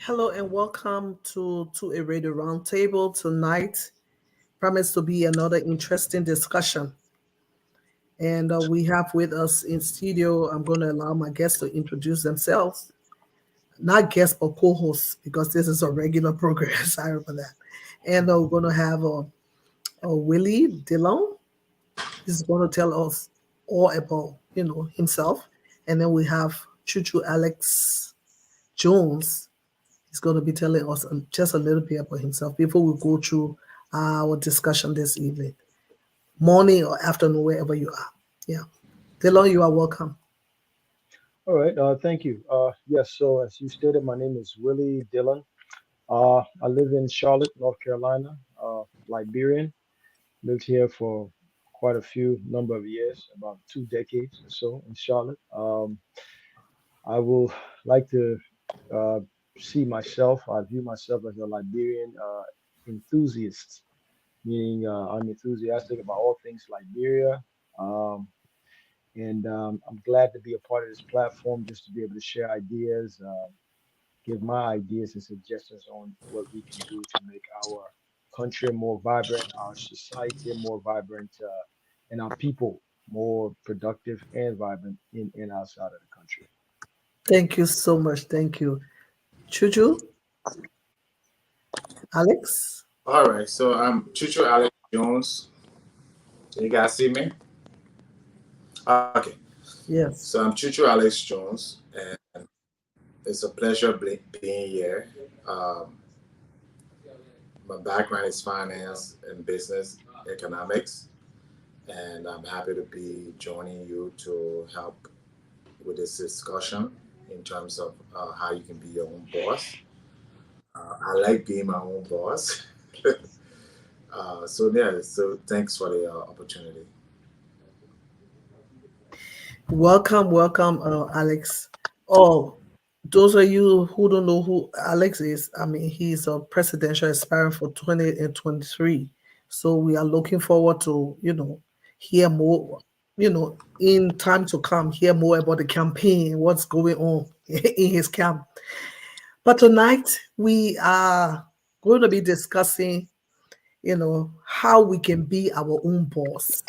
Hello and welcome to a radio roundtable tonight. Promise to be another interesting discussion. And we have with us in studio, I'm going to allow my guests to introduce themselves. Not guests, but co-hosts, because this is a regular program. Sorry for that. And we're going to have Willie Dillon. He's going to tell us all about, himself. And then we have Chuchu Alex Jones. He's going to be telling us just a little bit about himself before we go through our discussion this evening, morning or afternoon, wherever you are. Yeah. Delon, you are welcome. All right, thank you. Yes, so as you stated, my name is Willie Dillon. I live in Charlotte, North Carolina, Liberian. Lived here for quite a few number of years, about 2 decades or so in Charlotte. I will like to uh, see myself, I view myself as a Liberian enthusiast, meaning I'm enthusiastic about all things Liberia. Um, and I'm glad to be a part of this platform just to be able to share ideas, give my ideas and suggestions on what we can do to make our country more vibrant, our society more vibrant, and our people more productive and vibrant in and outside of the country. Thank you so much. Thank you. Chuju, Alex? All right, so I'm Chucho Alex Jones. You guys see me? Okay, so Yes. I'm Chucho Alex Jones, and it's a pleasure being here. Um, my background is finance and business economics, and I'm happy to be joining you to help with this discussion in terms of how you can be your own boss. I like being my own boss. So thanks for the opportunity. Welcome, welcome, Alex. Oh, those of you who don't know who Alex is, I mean, he's a presidential aspirant for 2023. So we are looking forward to, hear more, in time to come, hear more about the campaign, what's going on in his camp. But tonight we are going to be discussing, how we can be our own boss.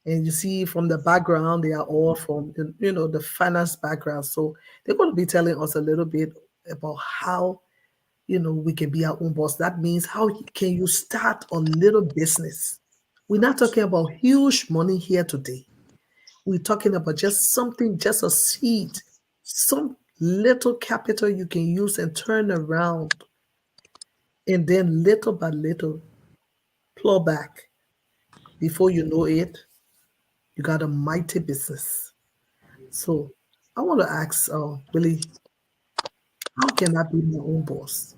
And you see from the background, they are all from the finance background. So they're going to be telling us a little bit about how we can be our own boss. That means how can you start a little business? We're not talking about huge money here today. We're talking about just something, just a seed, some little capital you can use and turn around, and then little by little plow back. Before you know it, you got a mighty business. So I want to ask, Willie, how can I be my own boss?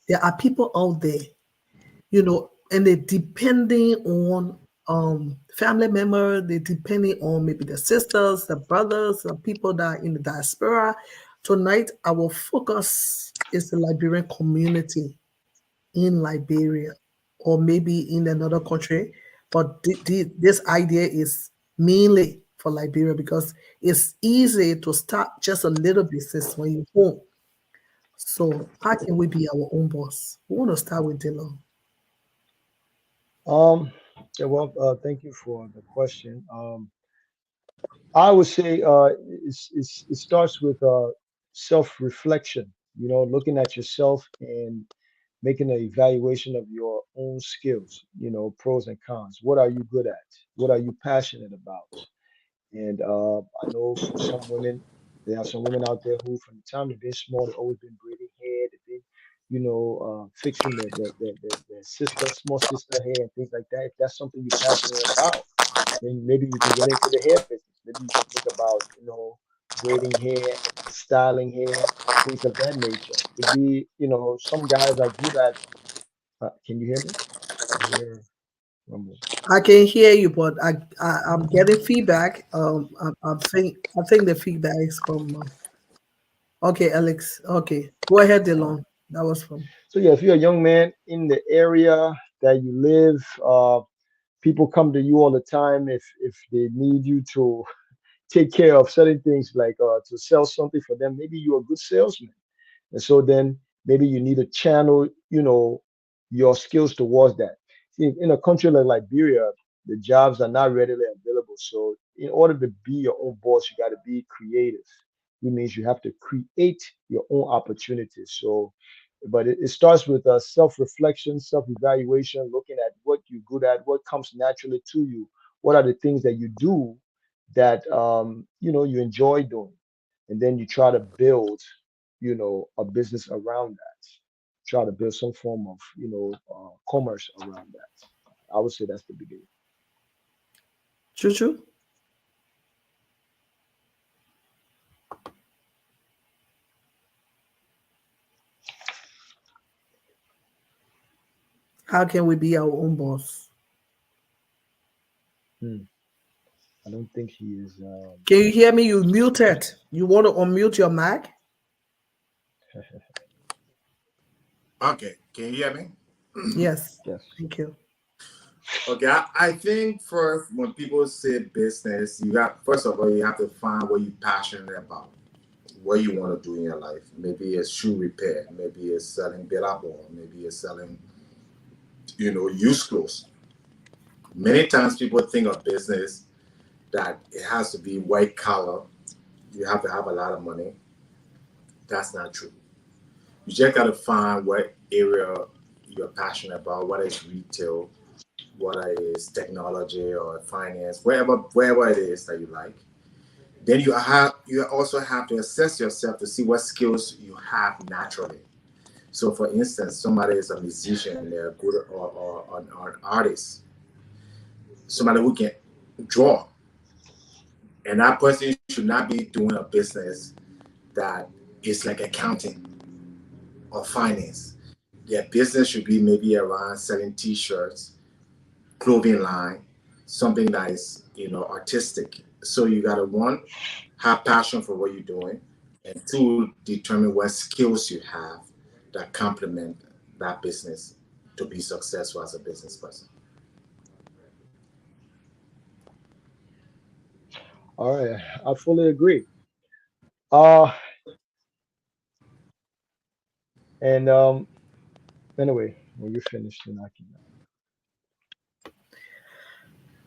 There are people out there, and they're depending on family member, they're depending on maybe the sisters, the brothers, the people that are in the diaspora. Tonight, our focus is the Liberian community in Liberia or maybe in another country. But this idea is mainly for Liberia because it's easy to start just a little business when you're home. So how can we be our own boss? We want to start with Dylan. Um, yeah, well, thank you for the question. I would say it starts with self-reflection. You know, looking at yourself and making an evaluation of your own skills. You know, pros and cons. What are you good at? What are you passionate about? And I know for some women, there are some women out there who, from the time they've been small, they've always been braiding hair. They've been, fixing their sister, small sister hair and things like that. If that's something you're passionate about, then maybe you can get into the hair business. Maybe you can think about, braiding hair, styling hair, things of that nature. Could be, some guys are good at. Can you hear me? I hear rumble. I can hear you, but I'm getting feedback. I think the feedback is from. Okay, Alex. Okay, go ahead, Dylan. That was from. So yeah, if you're a young man in the area that you live, people come to you all the time if they need you to take care of certain things like to sell something for them. Maybe you're a good salesman, and so then maybe you need to channel, your skills towards that. See, in a country like Liberia, the jobs are not readily available. So in order to be your own boss, you got to be creative. It means you have to create your own opportunities. So, but it starts with self-reflection, self-evaluation, looking at what you're good at, what comes naturally to you, what are the things that you do that you enjoy doing, and then you try to build, a business around that. Try to build some form of, commerce around that. I would say that's the beginning. Chuchu? How can we be our own boss? Hmm. I don't think he is. Can you hear me? You muted. You want to unmute your mic? Okay, can you hear me? Yes. Yes. Thank you. Okay, I think first when people say business, first of all you have to find what you're passionate about, what you want to do in your life. Maybe it's shoe repair, maybe it's selling billboard, maybe it's selling, used clothes. Many times people think of business that it has to be white collar. You have to have a lot of money. That's not true. You just got to find what area you're passionate about, whether it's retail, whether it's technology or finance, wherever it is that you like. Then you also have to assess yourself to see what skills you have naturally. So, for instance, somebody is a musician, they're good or an artist, somebody who can draw, and that person should not be doing a business that is like accounting or finance. Their business should be maybe around selling T-shirts, clothing line, something that is artistic. So you gotta, one, have passion for what you're doing, and two, determine what skills you have that complement that business to be successful as a business person. All right, I fully agree. Uh, and anyway, when you're finished, then I can.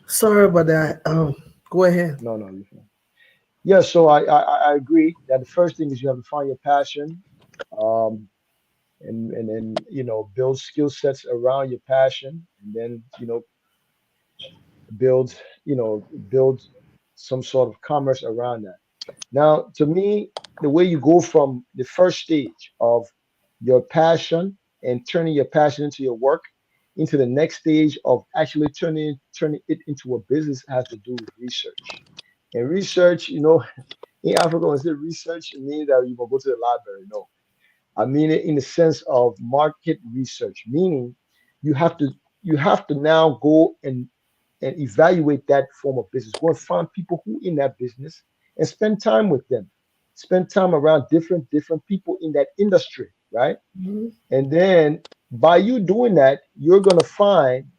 Sorry about that. Go ahead. No, no, you're fine. Yeah, so I agree that the first thing is you have to find your passion, um, and build skill sets around your passion, and then build build some sort of commerce around that. Now, to me, the way you go from the first stage of your passion and turning your passion into your work into the next stage of actually turning it into a business has to do with research. And research, in Africa, when I say research, it means that you will go to the library. No, I mean it in the sense of market research, meaning you have to you have to now go and evaluate that form of business. Go and find people who in that business and spend time with them. Spend time around different people in that industry, right? Mhm. And then by you doing that, you're gonna find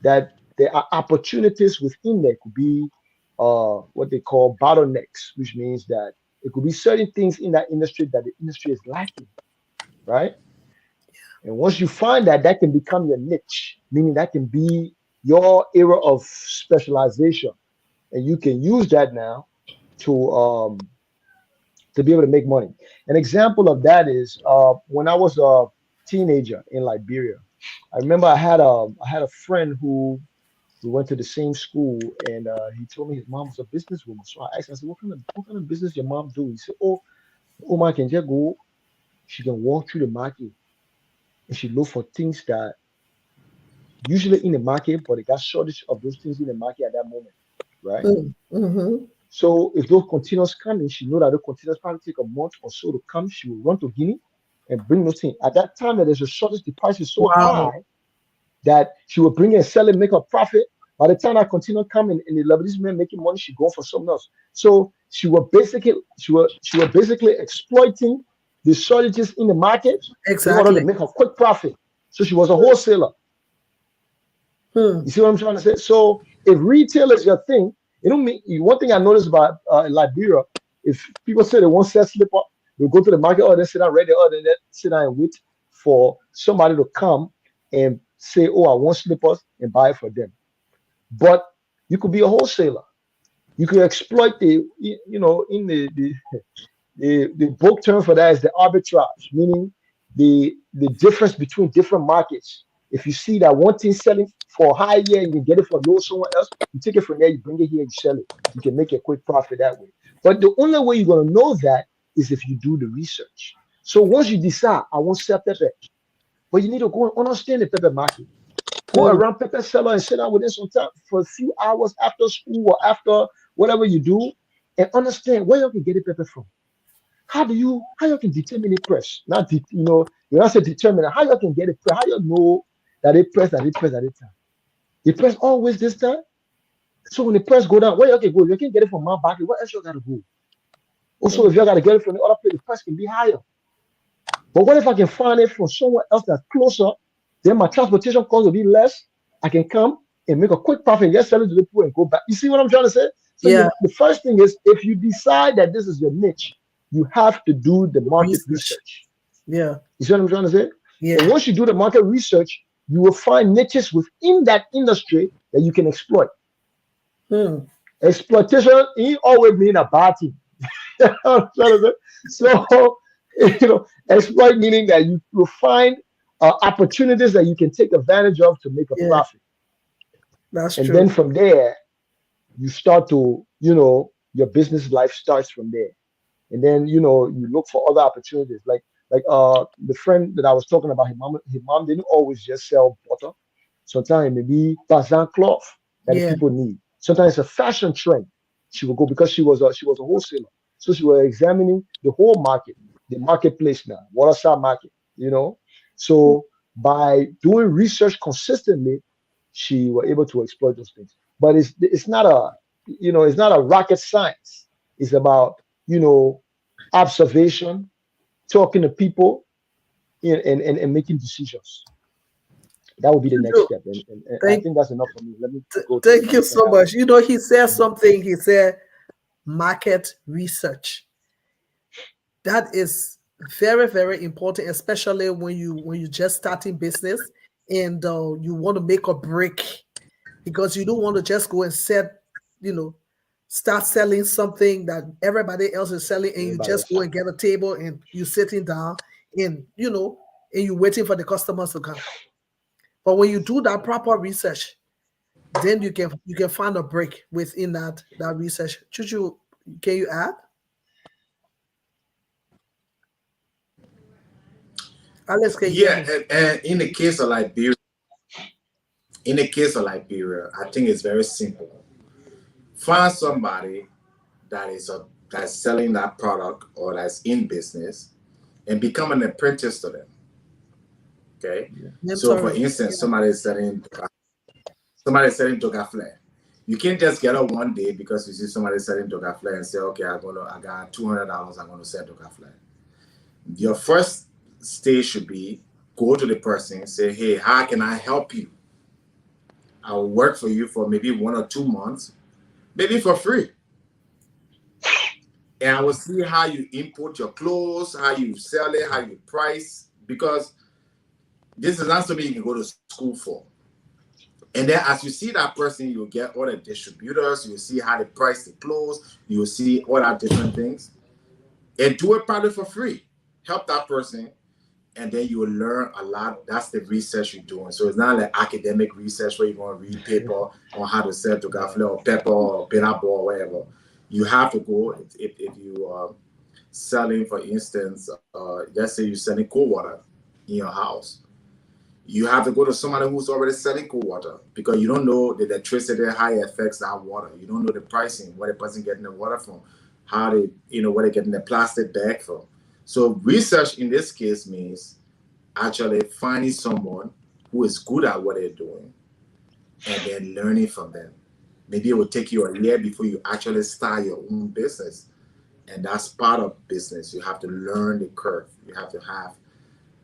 that there are opportunities within there. Could be what they call bottlenecks, which means that it could be certain things in that industry that the industry is lacking, right? And once you find that, that can become your niche, meaning that can be your area of specialization, and you can use that now to be able to make money. An example of that is when I was a teenager in Liberia. I remember I had a friend who we went to the same school, and he told me his mom was a businesswoman. So I asked him, I said, "What kind of business your mom do?" He said, "Oh, my can just go. She can walk through the market and she look for things that usually in the market, but it got shortage of those things in the market at that moment, right? Mm-hmm. So if those containers come in, she know that the containers probably take a month or so to come. She will run to Guinea and bring those things. At that time, that there's a shortage, the price is so Wow. high that she will bring it and sell it, make a profit. By the time that container come in the Lebanese man making money, she go for something else. So she was basically exploiting the shortages in the market in order to Exactly. make a quick profit. So she was a wholesaler. Hmm. You see what I'm trying to say? So if retail is your thing, one thing I noticed about Liberia, if people say they won't sell slipper, You go to the market, or then sit down, ready, or then sit down and wait for somebody to come and say, "Oh, I want slippers," and buy it for them. But you could be a wholesaler. You could exploit in the book term for that is the arbitrage, meaning the difference between different markets. If you see that one thing selling for high here, you can get it for low somewhere else. You take it from there, you bring it here, you sell it. You can make a quick profit that way. But the only way you're gonna know that is if you do the research. So once you decide, I want to sell pepper, but you need to go and understand the pepper market. Go around pepper seller and sit down with them sometime for a few hours after school or after whatever you do, and understand where you can get the pepper from. How you can determine the price? You not say determine how you can get it. How you know that it press at it time? The price always this time. So when the price go down, where you can go? You can get it from my market. Where else you gotta go? Also, if you gotta get it from the other place, the price can be higher. But what if I can find it from somewhere else that's closer? Then my transportation cost will be less. I can come and make a quick profit and just sell it to the people and go back. You see what I'm trying to say? So Yeah. the first thing is, if you decide that this is your niche, you have to do the market research. Yeah. You see what I'm trying to say? Yeah. And once you do the market research, you will find niches within that industry that you can exploit. Exploitation ain't always mean a bad thing. So, exploit meaning that you will find opportunities that you can take advantage of to make a profit. That's and true. Then from there, you start to, your business life starts from there. And then, you look for other opportunities. Like the friend that I was talking about, his mom didn't always just sell butter. Sometimes it may be bazan cloth that the people need. Sometimes it's a fashion trend. She would go because she was a wholesaler. So she was examining the whole market, the marketplace now, Waterside market, So by doing research consistently, she was able to exploit those things. But it's not a rocket science. It's about, observation, talking to people, and making decisions. That would be the next step. And I think that's enough for me. Let me go. Thank you so much. He said something. He said market research. That is very, very important, especially when you just starting business and you want to make a break, because you don't want to just go and start selling something that everybody else is selling, and you just go and get a table and you sitting down and and you waiting for the customers to come. But when you do that proper research, then you can find a break within that research. Chuchu, can you add? Alex, can you Yeah, hear me? and in the case of Liberia, I think it's very simple. Find somebody that's selling that product or that's in business, and become an apprentice to them. Okay. Yeah. So, for instance, somebody is selling Dogaflare. You can't just get up one day because you see somebody selling Dogaflare and say, "Okay, I got $200. I'm going to sell Dogaflare." Your first stage should be go to the person and say, "Hey, how can I help you? I'll work for you for maybe 1 or 2 months, maybe for free. And I will see how you import your clothes, how you sell it, how you price, because this is not something you can go to school for." And then as you see that person, you'll get all the distributors, you'll see how they price the clothes, you'll see all that different things. And do it probably for free. Help that person, and then you will learn a lot. That's the research you're doing. So it's not like academic research where you're going to read paper on how to sell Dogaflare or pepper or peanut butter or whatever. You have to go, if you are selling, for instance, let's say you're selling cold water in your house. You have to go to somebody who's already selling cold water, because you don't know the electricity, how it affects that water. You don't know the pricing, where the person getting the water from, how they, where they're getting the plastic bag from. So research in this case means actually finding someone who is good at what they're doing and then learning from them. Maybe it will take you a year before you actually start your own business. And that's part of business. You have to learn the curve. You have to have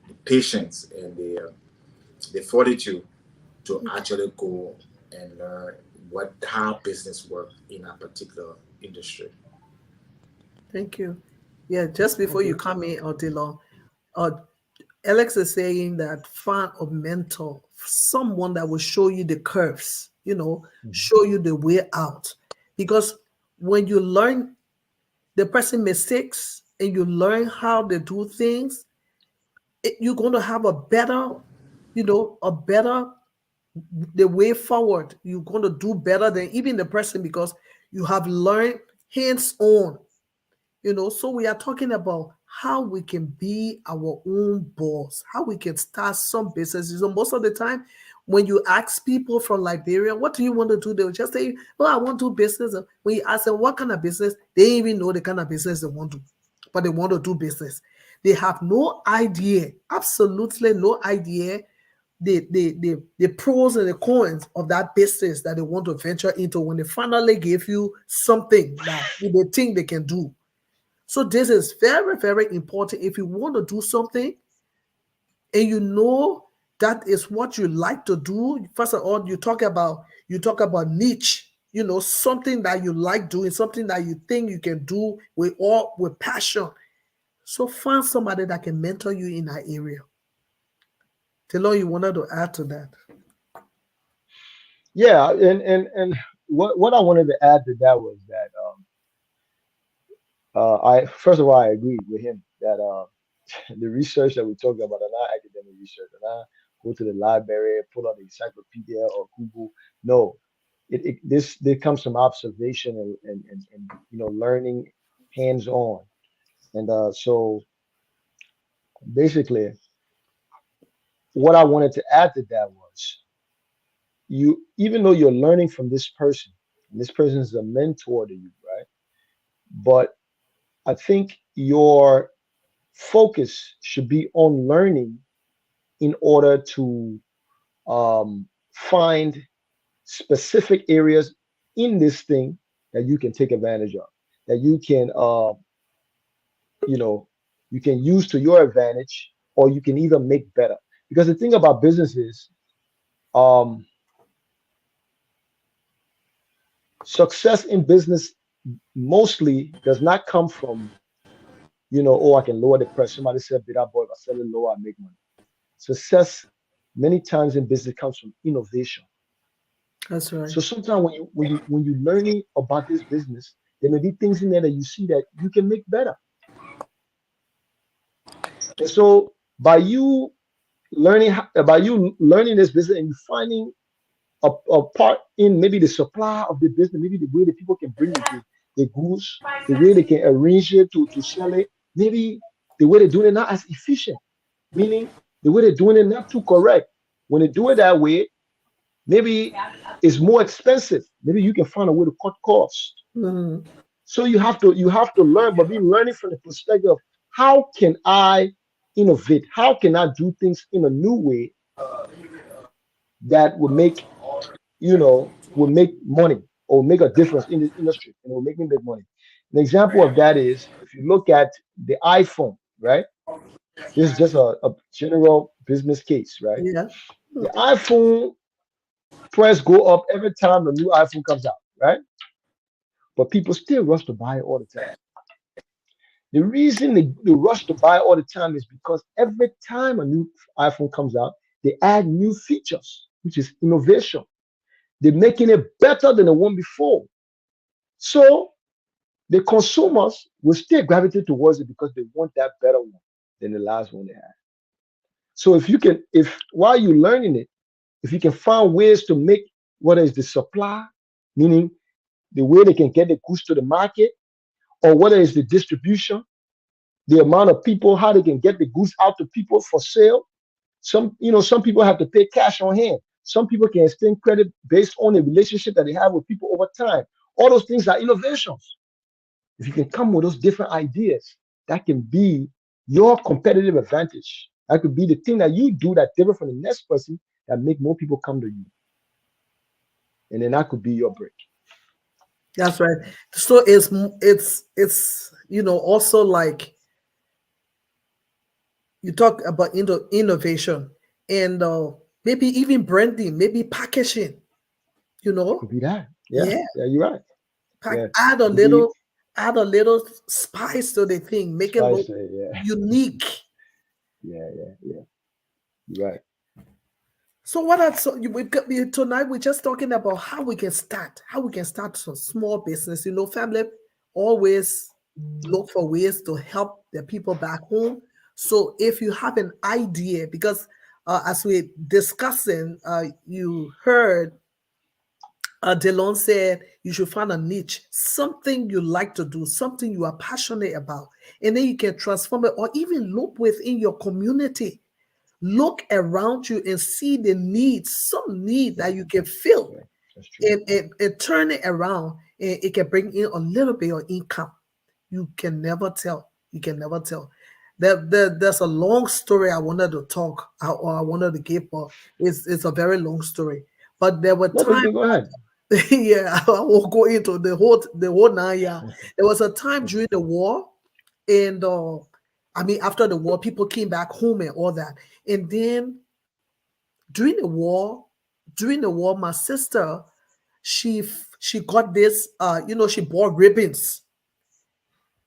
the patience and the fortitude to actually go and learn how business works in a particular industry. Thank you. Yeah, just before you Okay. come in, Odilo, uh, Alex is saying that find a mentor, someone that will show you the curves, Mhm. show you the way out. Because when you learn the person mistakes and you learn how they do things, you're going to have a better, a better the way forward. You're going to do better than even the person because you have learned hands on. So we are talking about how we can be our own boss, how we can start some businesses. So most of the time, when you ask people from Liberia, what do you want to do? They'll just say, "Oh, I want to do business." And when you ask them what kind of business, they don't even know the kind of business they want to, but they want to do business. They have no idea, absolutely no idea the pros and the cons of that business that they want to venture into when they finally give you something that they think they can do. So this is very, very important. If you want to do something and that is what you like to do, first of all, you talk about niche, something that you like doing, something that you think you can do with passion. So find somebody that can mentor you in that area. Taylor, you wanted to add to that. Yeah, and what I wanted to add to that was that I first of all I agree with him that the research that we talked about are not academic research, and I go to the library, pull out the encyclopedia or Google. No, this comes from observation and learning hands on. And so basically, what I wanted to add to that was you, even though you're learning from this person, and this person is a mentor to you, right? But I think your focus should be on learning in order to find specific areas in this thing that you can take advantage of, that you can, you know, you can use to your advantage, or you can even make better. Because the thing about business is, um, success in business mostly does not come from, oh, I can lower the price. Somebody said, "Bid boy, if I sell it lower, I make money." Success many times in business comes from innovation. That's right. So sometimes when you learning about this business, there may be things in there that you see that you can make better. And so by you learning this business and you finding a part in maybe the supply of the business, maybe the way that people can bring the goods, the way they can arrange it to sell it, maybe the way they're doing it not as efficient, meaning the way they're doing it not too correct. When they do it that way, maybe it's more expensive. Maybe you can find a way to cut costs. Mhm. So you have to learn, but be learning from the perspective of how can I innovate? How can I do things in a new way that will make money or make a difference in the industry and will make me make money. An example of that is if you look at the iPhone, right? This is just a general business case, right? Yeah. The iPhone price go up every time the new iPhone comes out, right? But people still rush to buy it all the time. The reason they rush to buy all the time is because every time a new iPhone comes out, they add new features, which is innovation. They're making it better than the one before. So the consumers will still gravitate towards it because they want that better one than the last one they had. So if while you're learning it, if you can find ways to make whether it's the supply, meaning the way they can get the goods to the market, or whether it's the distribution, the amount of people, how they can get the goods out to people for sale. Some people have to pay cash on hand. Some people can extend credit based on the relationship that they have with people over time. All those things are innovations. If you can come with those different ideas, that can be your competitive advantage. That could be the thing that you do that different from the next person that make more people come to you. And then that could be your break. That's right. So it's also like you talk about innovation and maybe even branding, maybe packaging. You It know, could be that. Yeah. yeah, Yeah, you're right. Yeah. add a It could be little, add a little spice to the thing, make it look Spice it, yeah. unique. Yeah. You're right. So what are tonight we're just talking about how we can start, some small business. Family always look for ways to help the people back home. So if you have an idea, because as we're discussing, you heard Delon said you should find a niche, something you like to do, something you are passionate about, and then you can transform it or even look within your community. Look around you and see the needs, some need that you can fill, Yeah, that's true. and turn it around, and it can bring in a little bit of income. You can never tell. You can never tell. There's a long story I wanted to talk or I wanted to give, but it's a very long story. But there were No big times, deal. Go ahead. yeah, I won't go into the whole 9 year. There was a time during the war, and after the war, people came back home and all that. And then during the war, my sister, she got this, she bought ribbons.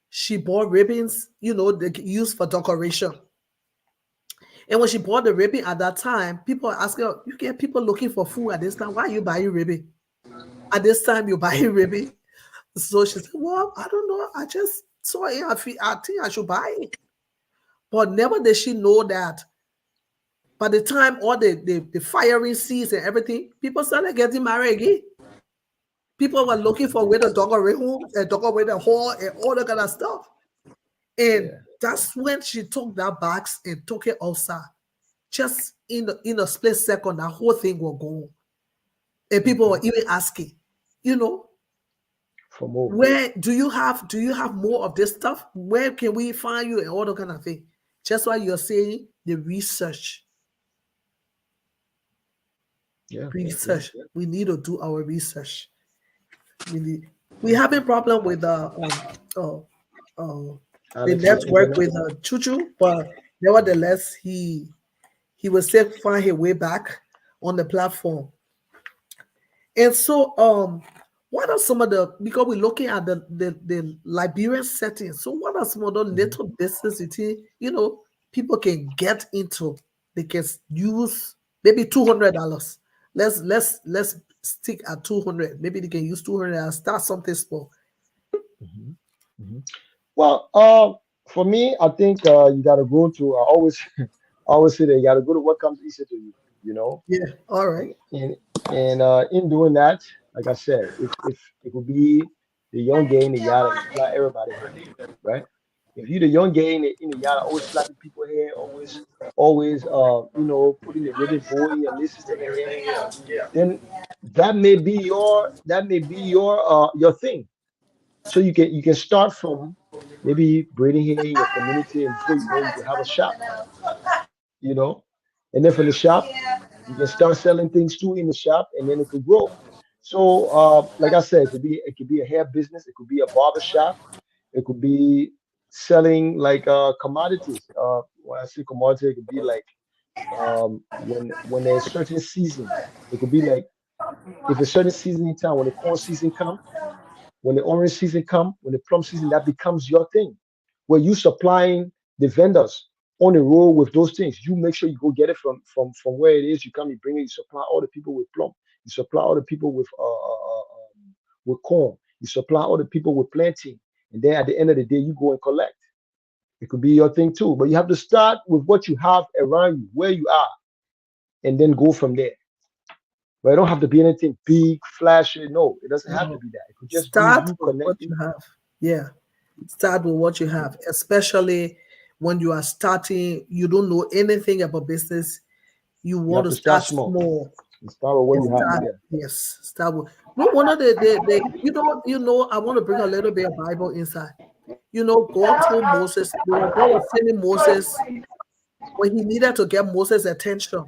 She bought ribbons, they used for decoration. And when she bought the ribbon at that time, people are asking her, you get people looking for food at this time. Why are you buying ribbon? At this time, you're buying ribbon. So she said, well, I don't know. I just saw it. I think I should buy it. But never did she know that by the time all the firing ceased and everything, people started getting married again. People were looking for where the decorate home and decorate the hall and all that kind of stuff. And Yeah. that's when she took that box and took it outside. Just in a split second, that whole thing will go. And people were even asking, For more. where do you have more of this stuff? Where can we find you and all that kind of thing? Just why you're saying the research. Yeah. Research. We need to do our research. We having problem with the Alex, network internet. with Chuchu, but nevertheless he will still find his way back on the platform. And so what are some of the, because we're looking at the Liberian setting, so what are some of the little business you think people can get into? They can use maybe $200. Let's stick at 200. Maybe they can use 200 and start something small. Mhm. Mhm. Well, for me, I think you got to go to. I always say that you got to go to what comes easy to you. You know, Yeah. All right. and in doing that, like I said, if it could be the young gay in the yada and fly everybody hair, right? If you the young gay in the yada, always flapping people hair, always putting the ribbon bow in your missus in the hair, then that may be your thing. So you can start from maybe braiding hair in your community, and before you know, you can have a shop, you know, and then from the shop you can start selling things too in the shop, and then it could grow. So, like I said, it could be a hair business, it could be a barber shop, it could be selling like commodities. When I say commodity, it could be like when there's certain season, it could be like if a certain season in town, when the corn season come, when the orange season come, when the plum season, that becomes your thing. Where you supplying the vendors on the road with those things. You make sure you go get it from where it is. You come, you bring it. You supply all the people with plum. You supply all the people with corn. You supply all the people with planting. And then at the end of the day, you go and collect. It could be your thing too. But you have to start with what you have around you, where you are, and then go from there. But it don't have to be anything big, flashy. No, it doesn't have to No. be that. It could just be Start you with what you connecting. have. Yeah. Start with what you have, especially when you are starting, you don't know anything about business. You You want have to to start start small. small And start with what and you have. start, Yeah. yes, start with no one of the I want to bring a little bit of Bible inside. God told Moses, God was sending Moses when he needed to get Moses' attention.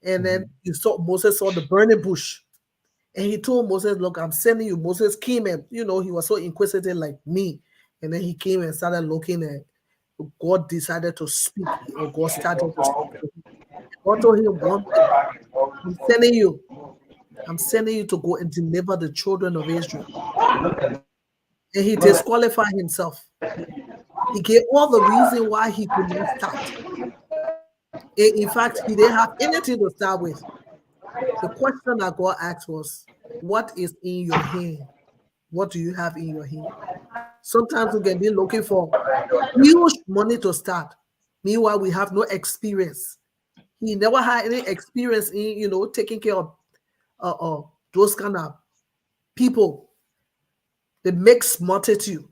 And then Mhm. Moses saw the burning bush. And he told Moses, look, I'm sending you. Moses came and, he was so inquisitive like me. And then he came and started looking, and God decided to speak, or God started to speak to him. God told him one thing: I'm sending you. I'm sending you to go and deliver the children of Israel. and he disqualified himself. He gave all the reason why he could not start. In fact, he didn't have anything to start with. The question that God asked was, what is in your hand? What do you have in your hand? Sometimes we can be looking for huge money to start. Meanwhile, we have no experience. He never had any experience in, taking care of those kind of people, the mixed multitude.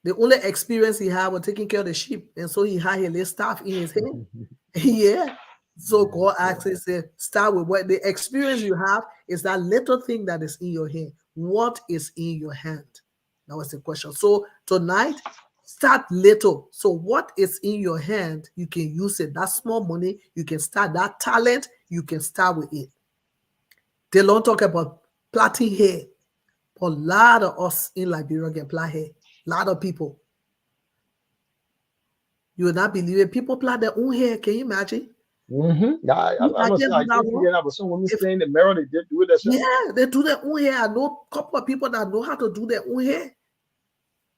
The only experience he had was taking care of the sheep, and so he had his staff in his hand. Yeah. So God asked, he said, start with what the experience you have is that little thing that is in your hand. What is in your hand? That was the question. So tonight, start little. So what is in your hand, you can use it. That small money, you can start. That talent, you can start with it. They don't talk about plaiting hair. A lot of us in Liberia can plait hair. A lot of people. You will not believe it. People plait their own hair. Can you imagine? Yeah, I must say, I did figure out, but some women stay in the mirror, they did do it themselves. Yeah, they do their own hair. I know a couple of people that know how to do their own hair.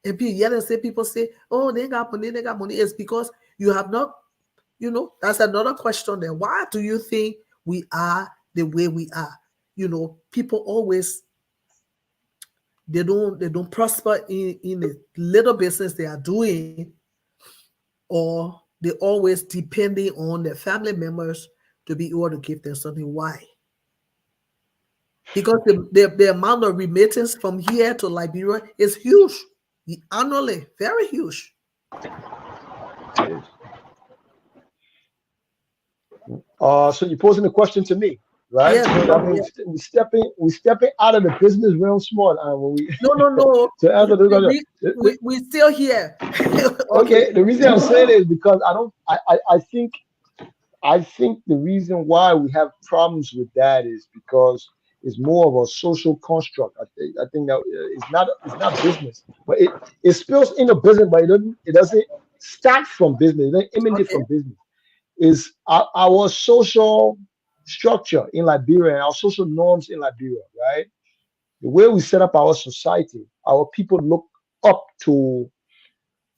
And people say, oh, they got money. It's because you have not, that's another question there. Why do you think we are the way we are? People always, they don't prosper in the little business they are doing, or they always depending on their family members to be able to give them something. Why? Because the amount of remittance from here to Liberia is huge. Annually, very huge. So you're posing the question to me, right? Yeah, So that means we're stepping out of the business realm smart. When we no. To answer the we still here. Okay. The reason I'm saying it is because I think the reason why we have problems with that is because it's more of a social construct. I think that it's not business, but it spills into business, but it doesn't start from business. It doesn't emanate from business. Is our social structure in Liberia and our social norms in Liberia, right? The way we set up our society, our people look up to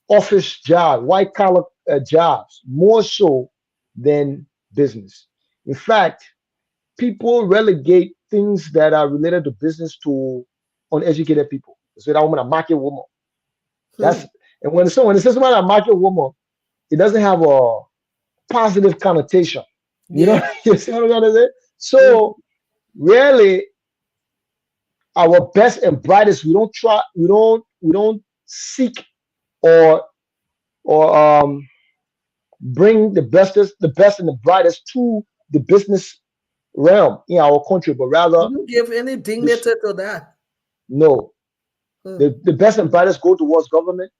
office jobs, white collar jobs, more so than business. In fact, people relegate things that are related to business to uneducated people. So that woman a market woman. And when it says someone a market woman, it doesn't have a positive connotation. You know, you see what I'm trying to say? So really, our best and brightest, we don't seek or bring the best and the brightest to the business realm in our country, but rather you give any dignity to that. No. The best and brightest go towards government.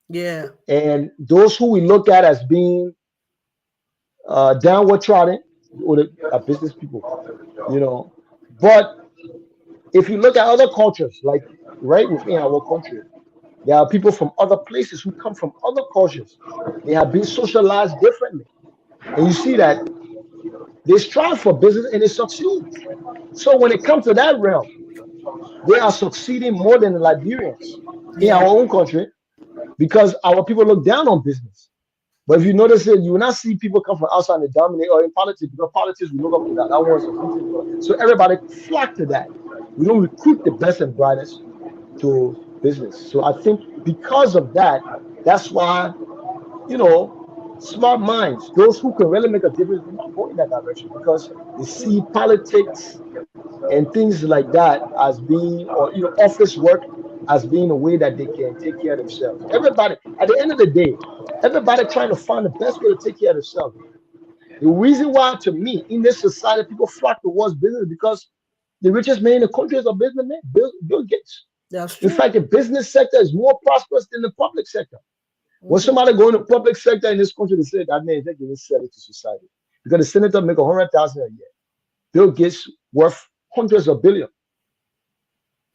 Yeah. And those who we look at as being downward trodden are business people, But if you look at other cultures, like right within our country, there are people from other places who come from other cultures. They have been socialized differently. And you see that they strive for business and they succeed. So when it comes to that realm, they are succeeding more than the Liberians in our own country because our people look down on business. But if you notice it, you will not see people come from outside and dominate, or in politics, because politics, we look up to that. That was so everybody flock to that. We don't recruit the best and brightest to business. So I think because of that, that's why, smart minds, those who can really make a difference, do not go in that direction because they see politics and things like that as being, or office work as being a way that they can take care of themselves. Everybody, at the end of the day, everybody trying to find the best way to take care of themselves. The reason why, to me, in this society, people flock towards business because the richest man in the country is a businessman, Bill Gates. That's true. In fact, the business sector is more prosperous than the public sector. When somebody go in the public sector in this country, they say that man, they can sell it to society because the senator make 100,000 a year. Bill Gates worth hundreds of billions.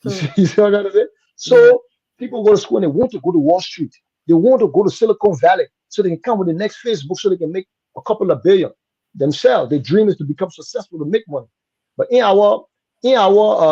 You see what I'm trying to say? So people go to school and they want to go to Wall Street. They want to go to Silicon Valley so they can come with the next Facebook so they can make a couple of billion themselves. Their dream is to become successful, to make money. But in our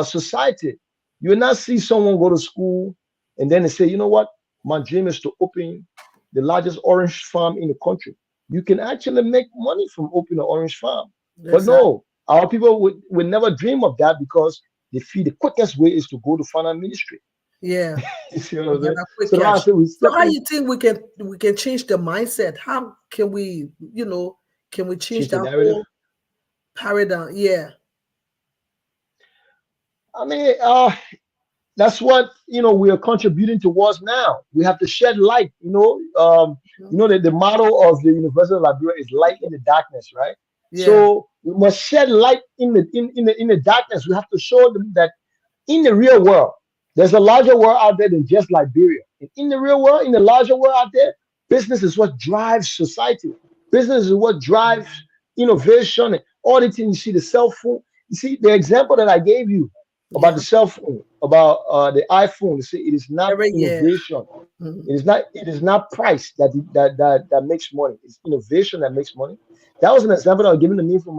society, You will not see someone go to school and then they say, you know what, my dream is to open the largest orange farm in the country. You can actually make money from opening an orange farm. But Exactly. no, our people would never dream of that because they feel the quickest way is to go to finance ministry. Yeah. You see what To I'm get saying? a quick So that's why I cash. say we So how stepping you think we can change the mindset? How can we, can we change change the that narrative. whole paradigm? Yeah. I mean, that's what we are contributing towards now. We have to shed light. The motto of the University of Liberia is light in the darkness, right? Yeah. So we must shed light in the darkness. We have to show them that in the real world, there's a larger world out there than just Liberia. And in the real world, in the larger world out there, business is what drives society. Business is what drives innovation and all the things. You see the cell phone. You see the example that I gave you about Yeah. the cell phone, about the iPhone. You see, it is not Every year. innovation. Mhm. It is not price that makes money. It's innovation that makes money. That was an example that was given to me from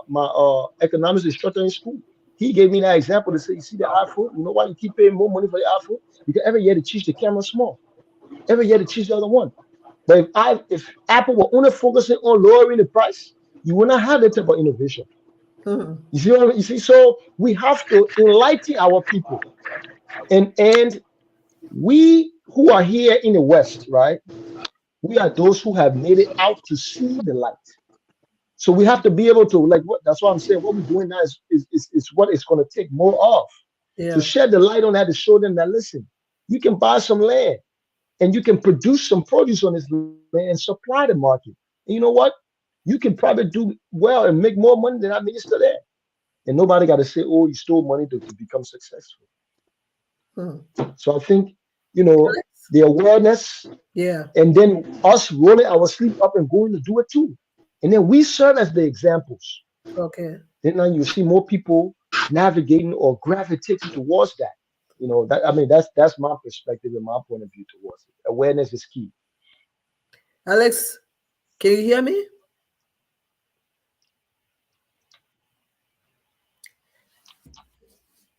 my economics instructor in school. He gave me that example to say, you see the iPhone, you know why you keep paying more money for the iPhone? Because every year they change the camera small. Every year they change the other one. But if Apple were only focusing on lowering the price, you will not have that type of innovation. Mhm. You see, so we have to enlighten our people. And we who are here in the West, right? We are those who have made it out to see the light. So we have to be able to that's what I'm saying. What we're doing now is what it's going to take more of to Yeah. shed the light on that, to show them that listen, you can buy some land and you can produce some produce on this land and supply the market. And you know what? You can probably do well and make more money than our minister there. And nobody got to say, oh, you stole money to become successful. Mhm. So I think, the awareness Yeah. and then us rolling our sleeve up and going to do it too. And then we serve as the examples. Okay. Then now you see more people navigating or gravitating towards that. That's my perspective and my point of view towards it. Awareness is key. Alex, can you hear me?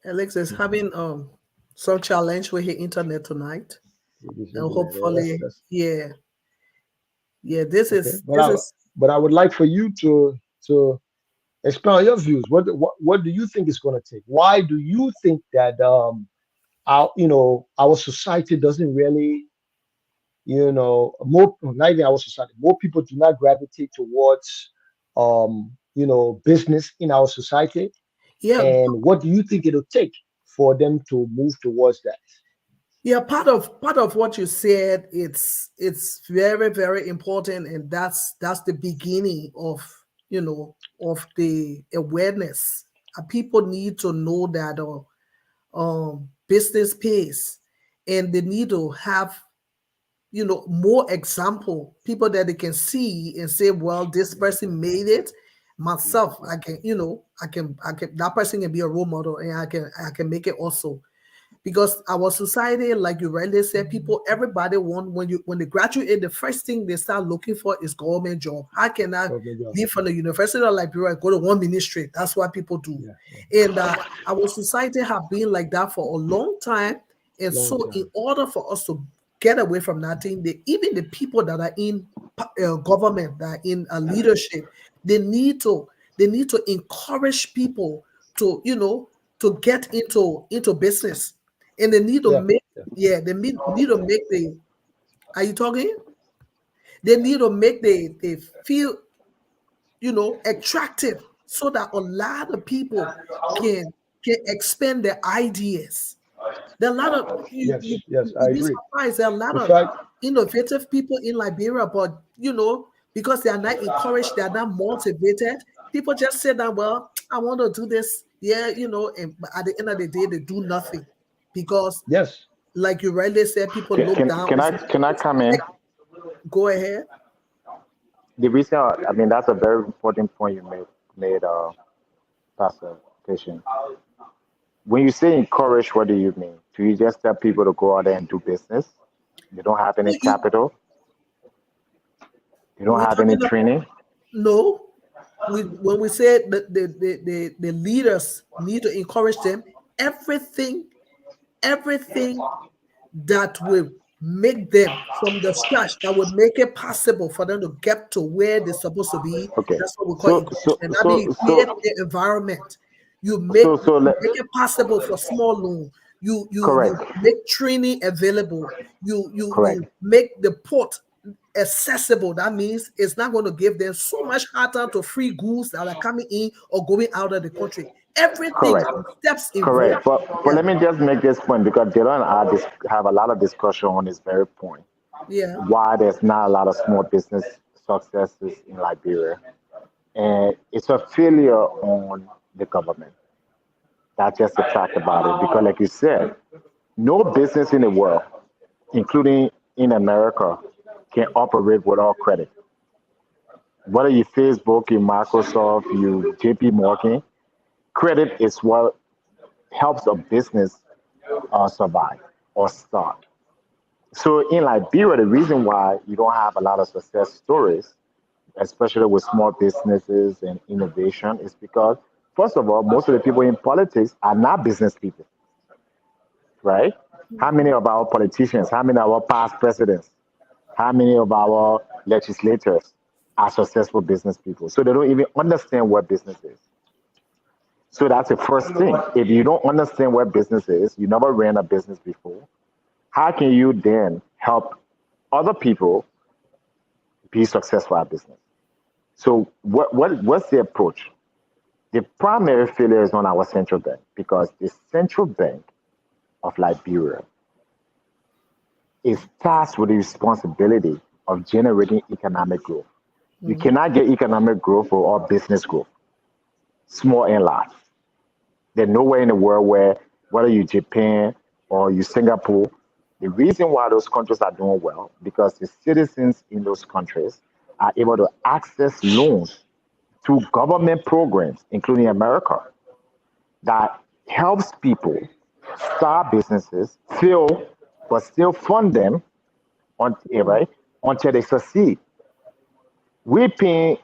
Alex is having some challenge with his internet tonight. With this And internet. That's hopefully, that's yeah. Yeah, this okay. is But this I is but I would like for you to expound your views. What do you think is going to take? Why do you think that our society doesn't really more, not even our society, more people do not gravitate towards business in our society? yeah, And what do you think it'll take for them to move towards that? yeah, part of what you said, it's very, very important, and that's the beginning of of the awareness. People need to know that business pays, and they need to have more example, people that they can see and say, well, this person made it. Myself, I can, I can that person can be a role model, and I can make it also. Because our society, like you rightly said, people, everybody want, when they graduate, the first thing they start looking for is government job. How can I Okay, yeah, leave from the University of Liberia and go to one ministry? That's what people do. yeah, yeah. And our society have been like that for a long time. And Long so in time. order for us to get away from that thing, even the people that are in government, that are in leadership, they need to encourage people to to get into business, and they need to Yeah, make, yeah. yeah, they need to make the, are you talking, they need to make they feel attractive, so that a lot of people can expand their ideas. There are a lot of, Yes, yes, I you'd be agree. surprised, there are a lot In of fact, innovative people in Liberia, but because they are not encouraged, they are not motivated, people just say that, well, I want to do this, yeah, and but at the end of the day they do nothing, because yes. like you rightly said, people Can, look can, down. can It's I not, can I come in? go ahead. The reason, I mean, that's a very important point you made, Pastor Patient. When you say encourage, what do you mean? Do you just tell people to go out there and do business? They don't have any You capital. They don't we're have any talking about, training. no, when we say that the leaders need to encourage them, everything everything that will make them from the scratch, that will make it possible for them to get to where they're supposed to be. Okay. That's what we call So inclusion. That means you create the environment. You make so you let, make it possible for small loan. You correct, make training available. You correct, make the port accessible. That means it's not going to give them so much hard time to free goods that are coming in or going out of the country. Everything, correct. steps involved. Correct. But Yeah, let me just make this point because Dylan and I have a lot of discussion on this very point. yeah. Why there's not a lot of small business successes in Liberia. And it's a failure on the government. That's just a fact about it. Because like you said, no business in the world, including in America, can operate without credit. Whether you Facebook, you Microsoft, you JP Morgan, credit is what helps a business survive or start. So in Liberia, the reason why you don't have a lot of success stories, especially with small businesses and innovation, is because first of all, most of the people in politics are not business people, right? How many of our politicians, how many of our past presidents, how many of our legislators are successful business people? So they don't even understand what business is. So that's the first thing. If you don't understand what business is, you never ran a business before, how can you then help other people be successful at business? So what's the approach? The primary failure is on our central bank because the central bank of Liberia is tasked with the responsibility of generating economic growth. You Mhm. cannot get economic growth or business growth, small and large. There's nowhere in the world where, whether you Japan or you Singapore, the reason why those countries are doing well because the citizens in those countries are able to access loans through government programs, including America, that helps people start businesses, fail, but still fund them right, until they succeed. We're paying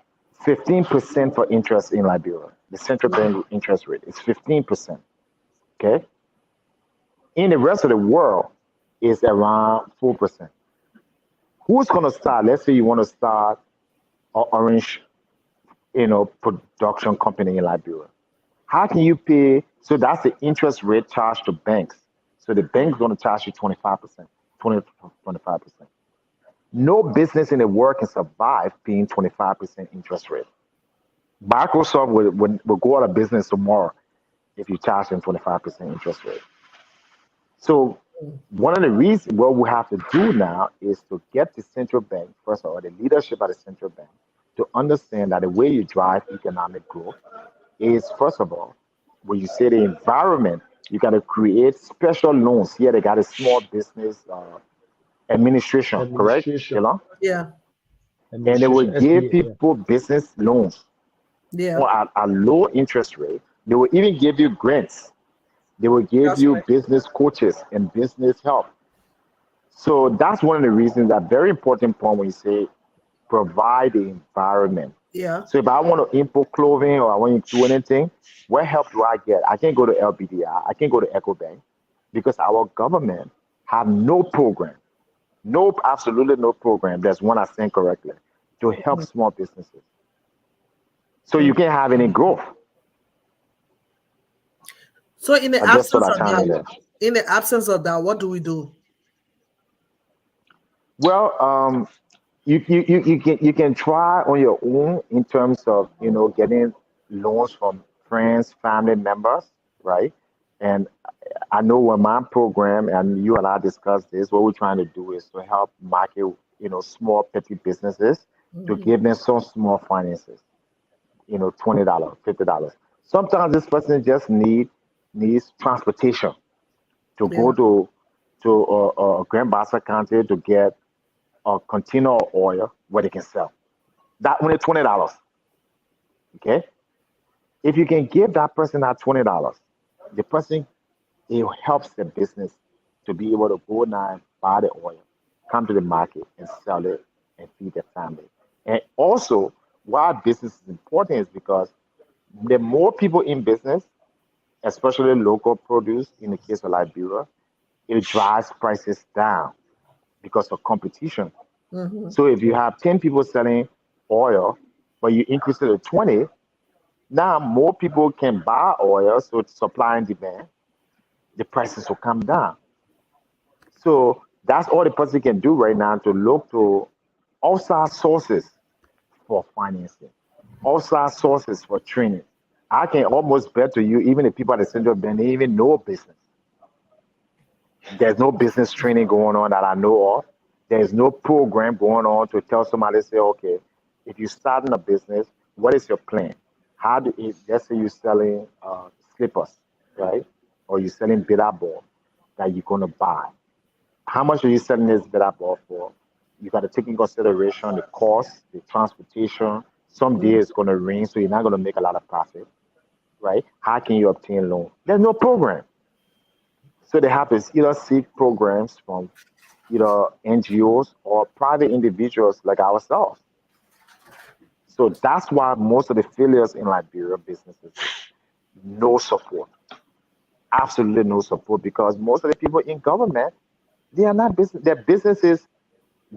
15% for interest in Liberia. The central bank interest rate is 15%. Okay. In the rest of the world, it's around 4%. Who's going to start? Let's say you want to start an orange, production company in Liberia. How can you pay? So that's the interest rate charged to banks. So the bank's going to charge you 25%, 20, 25%. No business in the world can survive paying 25% interest rate. Microsoft will go out of business tomorrow if you charge them 25% interest rate. So one of the reasons what we have to do now is to get the central bank, first of all, the leadership at the central bank, to understand that the way you drive economic growth is, first of all, when you say the environment, you got to create special loans. Here they got a small business administration, correct? You Administration, know, Yeah, and they will administration, give SBA, yeah. people business loans yeah. or at a low interest rate. They will even give you grants. They will give That's you right. business coaches and business help. So that's one of the reasons that very important point when you say provide the environment. Yeah. So if I want to import clothing or I want to do anything, what help do I get? I can't go to LBDI. I can't go to EcoBank because our government have no program, no, absolutely no program. That's one I saying correctly to help small businesses. So you Mm. can't have any growth. So in the I just thought absence I of chime in that, there. what do we do? Well, you can try on your own in terms of getting loans from friends, family members, right? And I know when my program and you and I discussed this, what we're trying to do is to help market, small petty businesses to Mhm. give them some small finances, $20, $50. Sometimes this person just needs transportation to Yeah. go to Grand Bassa County to get a container of oil where they can sell. That only $20. Okay. If you can give that person that $20, the person it helps the business to be able to go now and buy the oil, come to the market and sell it and feed their family. And also, why business is important is because the more people in business, especially local produce in the case of Liberia, it drives prices down because of competition. Mm-hmm. So if you have 10 people selling oil, but you increase it to 20, now more people can buy oil, so it's supply and demand, the prices will come down. So that's all the person can do right now to look to outside sources for financing, outside sources for training. I can almost bet to you, even the people at the central bank, they even know business. There's no business training going on that I know of. There's no program going on to tell somebody, say, okay, if you're starting a business, what is your plan? How do if let's say you're selling slippers, right? Or you're selling bitter ball that you're gonna buy. How much are you selling this bitter ball for? You got to take in consideration the cost, the transportation. Some Mm-hmm. days it's gonna rain, so you're not gonna make a lot of profit, right? How can you obtain loan? There's no program. So they have to either seek programs from either NGOs or private individuals like ourselves. So that's why most of the failures in Liberia businesses, no support, absolutely no support, because most of the people in government, they are not business. Their business is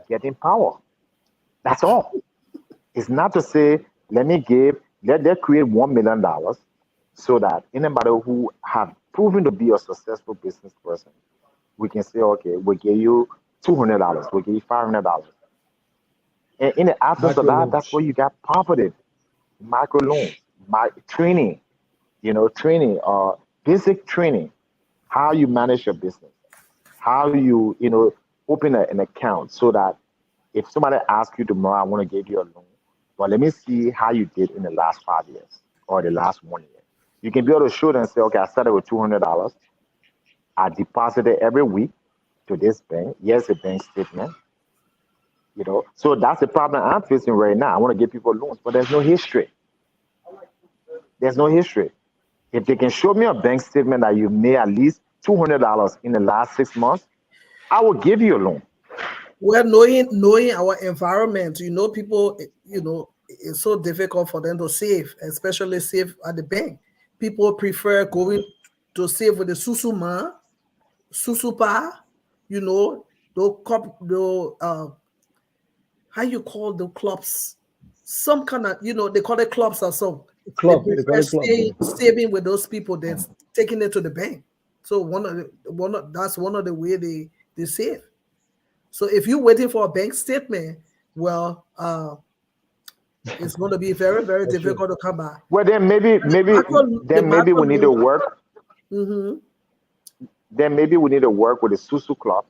getting power. That's all. It's not to say let them create $1 million so that anybody who have proven to be a successful business person, we can say, okay, we'll give you $200, we'll give you $500. And in the absence of that, that's Microloans. where you got poverty, microloans, training, training, basic training, how you manage your business, how you open an account so that if somebody asks you tomorrow, I want to give you a loan, well, let me see how you did in the last 5 years or the last 1 year. You can be able to show them and say, okay, I started with $200. I deposited every week to this bank. Here's a bank statement. So that's the problem I'm facing right now. I want to give people loans, but there's no history. There's no history. If they can show me a bank statement that you made at least $200 in the last 6 months, I will give you a loan. Well, knowing our environment, people, it's so difficult for them to save, especially save at the bank. People prefer going to save with the susuma, susupa, the how you call the clubs? Some kind of, they call it clubs or so. They Club. They call prefer it club. Yeah. saving with those people than taking it to the bank. So that's one of the way they save. So if you're waiting for a bank statement, well, it's going to be very, very That's true. difficult to come by. Well, then maybe, maybe, The then maybe macro we need to loan, work. mm-hmm. Then maybe we need to work with the Susu Club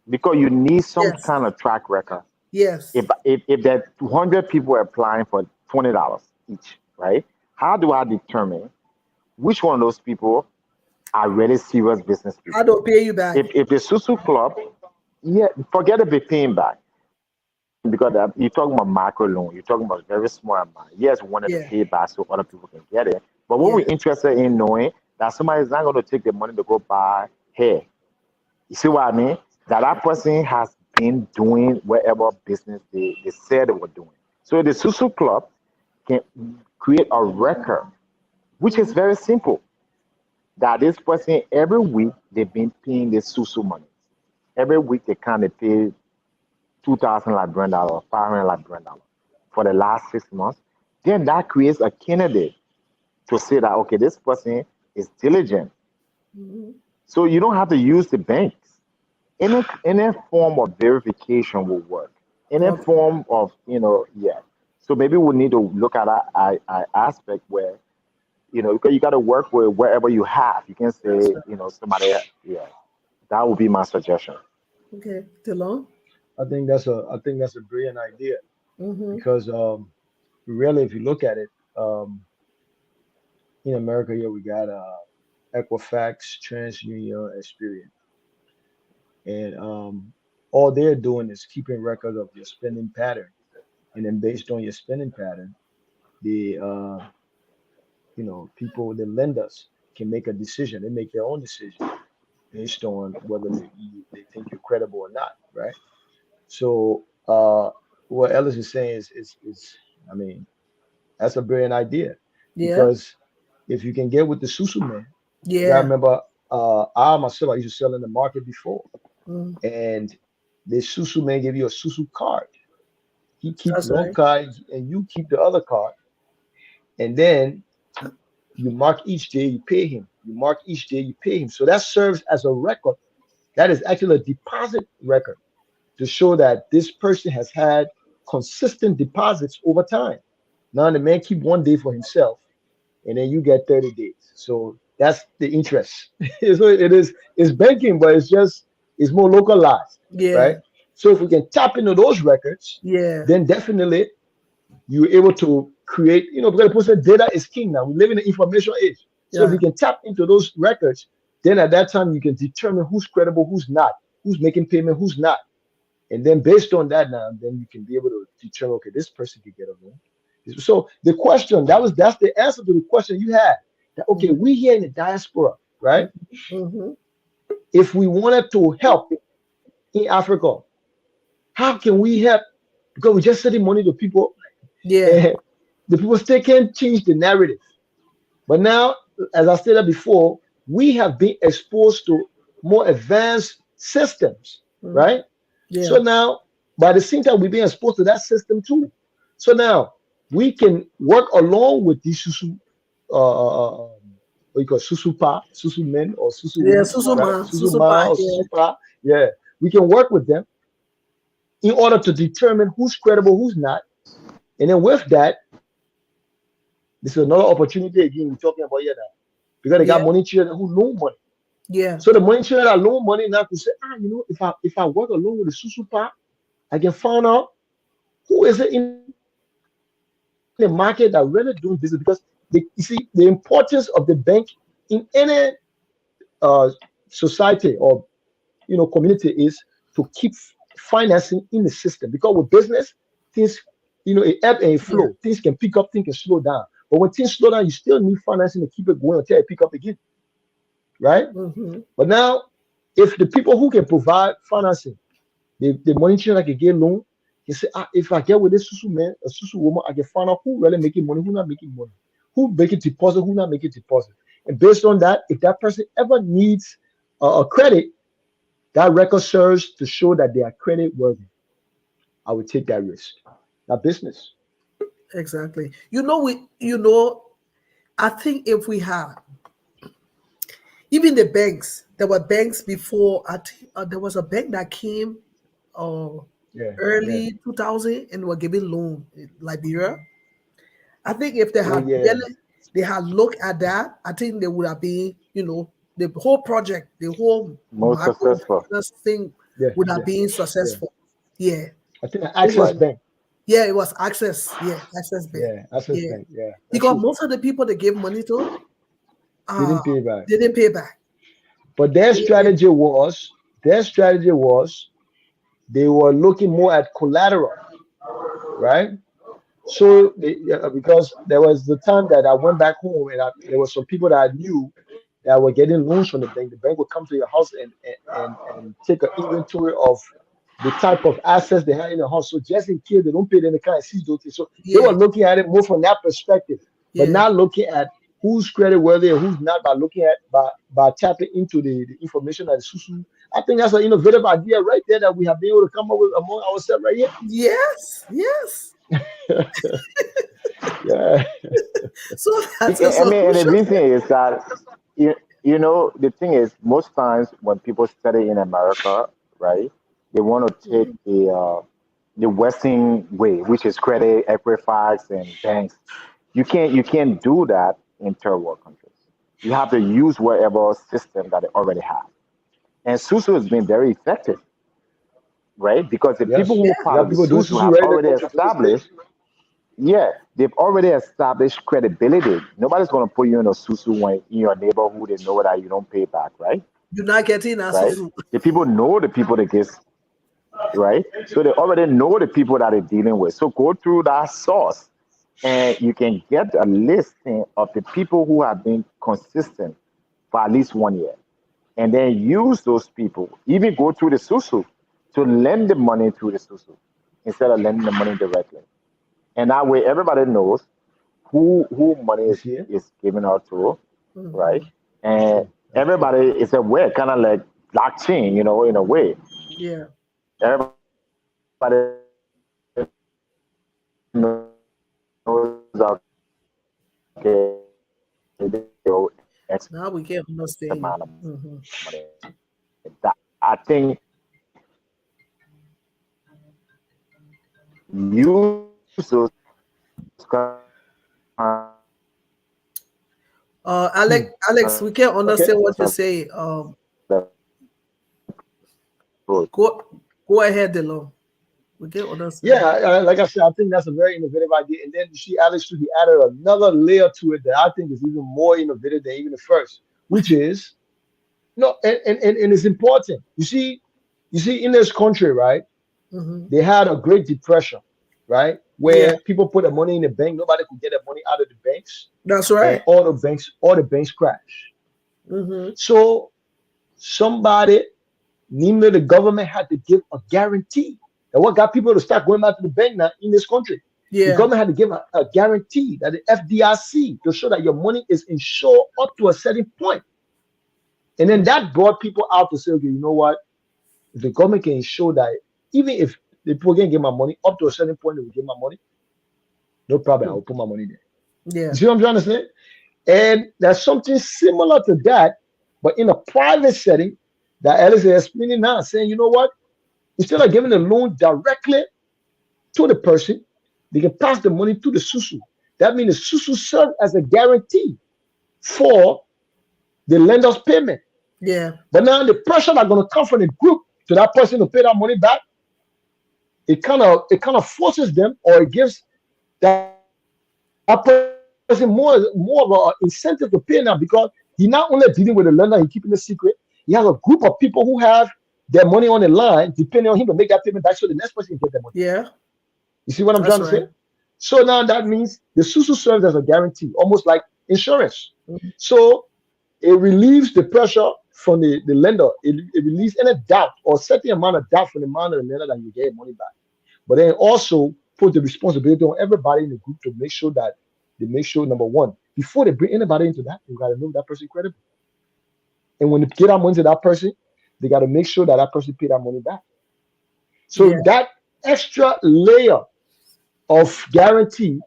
because you need some Yes, kind of track record. If yes. if there are 200 people applying for $20 each, right? How do I determine which one of those people are really serious business How people? to pay you back? If the Susu Club, yeah, forget the paying back because you're talking about micro loan, you're talking about very small amount. Yes, we wanted to Yeah, pay back so other people can get it, but what yeah. we're interested in knowing that somebody is not going to take the money to go buy hair. You see what I mean? That person has been doing whatever business they said they were doing. So the Susu Club can create a record, which is Mhm. very simple. That this person every week they've been paying the Susu money. Every week they kind of pay 2,000 Liberian dollar, 500 Liberian dollar for the last 6 months. Then that creates a candidate to say that okay, this person is diligent. Mhm. So you don't have to use the banks. Any form of verification will work. Any Okay. form of yeah. So maybe we need to look at a aspect where because you got to work with wherever you have. You can That's say right. somebody. Yeah, that would be my suggestion. Okay. Delon? I think that's a brilliant idea Mm-hmm. because really, if you look at it, in America here we got Equifax, TransUnion, Experian, and all they're doing is keeping record of your spending pattern, and then based on your spending pattern, the people, the lenders can make a decision. They make their own decision based on whether they think you're credible or not, right? So what Ellis is saying is I mean, that's a brilliant idea Yeah. because if you can get with the Susu man, because I Yeah. remember I myself, I used to sell in the market before, Mm, and the Susu man gave you a Susu card. He keep that's one right. card and you keep the other card, and then you mark each day you pay him. You mark each day you pay him. So that serves as a record. That is actually a deposit record to show that this person has had consistent deposits over time. Now the man keep 1 day for himself, and then you get 30 days. So that's the interest. So it is it's banking, but it's more localized, Yeah, right? So if we can tap into those records, yeah, then definitely you're able to create, because the person data is king now. We live in the information age. So if yeah. you can tap into those records, then at that time you can determine who's credible, who's not, who's making payment, who's not. And then based on that now, then you can be able to determine, okay, this person could get a loan. So the question, that's the answer to the question you had. That okay, Mm-hmm. we here in the diaspora, right? Mm-hmm. If we wanted to help in Africa, how can we help? Because we're just sending money to people, Yeah, and the people still can't change the narrative. But now, as I stated before, we have been exposed to more advanced systems, mm, right? yeah, So now, by the same time, we've been exposed to that system too. So now we can work along with these susu, what you call susu pa, susu men or susu yeah. women, right? Susuma, Susu ma Susupa. or Yeah, susu pa. Yeah, we can work with them in order to determine who's credible, who's not. And then with that, this is another opportunity again we're talking about here now. Because they got yeah, money children who loan money. yeah, So the money children that loan money now to say, if I work along with the susu pa, I can find out who is it in the market that really doing business, because you see the importance of the bank in any society or community is to keep financing in the system, because with business things, it ebb and it yeah. flow, things can pick up, things can slow down, but when things slow down you still need financing to keep it going until it pick up again, right? Mm-hmm. But now if the people who can provide financing, the money changer that can get loan, you say, if I get with this susu man, a susu woman, I can find out who really making money, who not making money, who making deposit, who not making deposit. And based on that, if that person ever needs a credit, that record serves to show that they are credit worthy. I would take that risk. Now, business. Exactly. I think if we had even the banks, there were banks before. I think there was a bank that came uh, Yeah, yeah. early 2000 and were giving loan in Liberia. I think if Oh, yeah, they had looked at that, I think they would have been, the whole project, the whole Most successful. business thing yeah, would have yeah, been yeah. successful. Yeah. I think It Access was, Right. Bank. yeah, it was Access. Yeah, Access Bank. Yeah, Access Yeah. Bank. Yeah, that's Because true. most of the people they gave money to, They uh, didn't pay back. they didn't pay back. But their They didn't pay strategy was, they were looking more at collateral, right? So because there was the time that I went back home, and there were some people that I knew that were getting loans from the bank. The bank would come to your house and take an inventory of the type of assets they had in the house. So just in case they don't pay, then they kind of seize those things. So they were Yeah, looking at it more from that perspective, but yeah. not looking at who's credit worthy and who's not, by looking at by tapping into the information that is Susu. I think that's an innovative idea right there that we have been able to come up with among ourselves right here. Yes, yes. Yeah. So that's a I mean, and the solution. reason is that the thing is, most times when people study in America, right, they want to take Mhm. the Western way, which is credit, Equifax, and banks. You can't do that in third world countries. You have to use whatever system that they already have. And Susu has been very effective, right? Because the people Yes. who are Yeah, We part have of the people doing Susu Susu have right in the already country to this day. established, yeah, they've already established credibility. Nobody's going to put you in a Susu when in your neighborhood they know that you don't pay back, right? you're not getting a Right? susu. The people know the people that get, right? So they already know the people that they're dealing with. So go through that source and you can get a listing of the people who have been consistent for at least 1 year. And then use those people, even go through the Susu to lend the money through the Susu instead of lending the money directly. And that way everybody knows who money You is, see it? is given out to, right? Mhm. You see And it? everybody is aware, kind of like blockchain, in a way. Yeah. Everybody knows, okay, X Now we can understand amount of you. Mhm. money. I think users Alex, we can Okay. understand what you say. Go ahead, Delon. We can understand. Yeah, like I said, I think that's a very innovative idea. And then you see, Alex, he added another layer to it that I think is even more innovative than even the first, which is no, and it's important. You see, in this country, right? Mhm. They had a Great Depression, right? Yeah, Where people put their money in the bank, nobody could get their money out of the banks, that's and right. all the banks crashed. Hmm. So somebody, namely the government, had to give a guarantee. And what got people to start going back to the bank now in this country? The Yeah, government had to give a guarantee that the FDIC to show that your money is insured up to a certain point. And then that brought people out to say, okay, you know what? If the government can ensure that even if the people can get my money up to a certain point, they will get my money, no problem. I will put my money there. yeah, You see what I'm trying to say? And there's something similar to that, but in a private setting that Alice is explaining now, saying, you know what? Instead of giving the loan directly to the person, they can pass the money to the SUSU. That means the SUSU serves as a guarantee for the lender's payment. yeah, But now the pressure that's going to come from the group to that person to pay that money back, it kind of forces them, or it gives that person more of an incentive to pay now, because he's not only dealing with the lender, he's keeping it secret. He has a group of people who have their money on the line, depending on him to make that payment back, so the next person can get their money. yeah. You see what I'm That's trying to right. say? So now that means the SUSU serves as a guarantee, almost like insurance. Mhm. So it relieves the pressure from the lender. It relieves any doubt or certain amount of doubt from the amount of the lender that you get money back. But then also put the responsibility on everybody in the group to make sure that they make sure, number one, before they bring anybody into that, you gotta know that person credible. And when they get that money to that person, they gotta make sure that that person pay that money back. So Yeah, that extra layer of guarantee,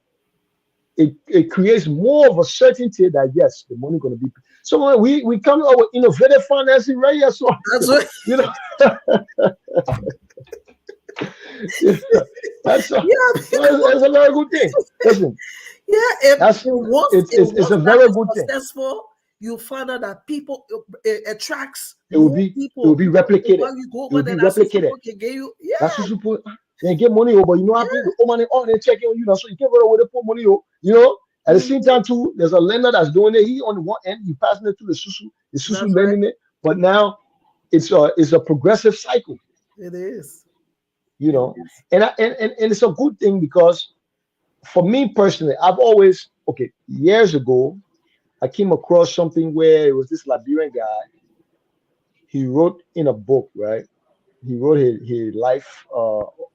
it creates more of a certainty that yes, the money gonna be. So when we come up with innovative financing right here. So that's right. you know, that's a, Yeah, that's a very good thing. Listen, yeah. If that's it's once a that very is good thing. successful, you find out that people, it attracts It will more be people. be replicated. When you go It over will there, be that's what replicated. people can get you. Yeah, That's what people they get money, but you know how people owe money on they checking on you now, so you can't go away to put money, At the same time, too, there's a lender that's doing it. He on the one end, he passing it to the SUSU that's right. lending it, but now it's a progressive cycle, It is. you It know, is. and it's a good thing, because for me personally, I've always years ago I came across something where it was this Liberian guy. He wrote in a book, right? He wrote his life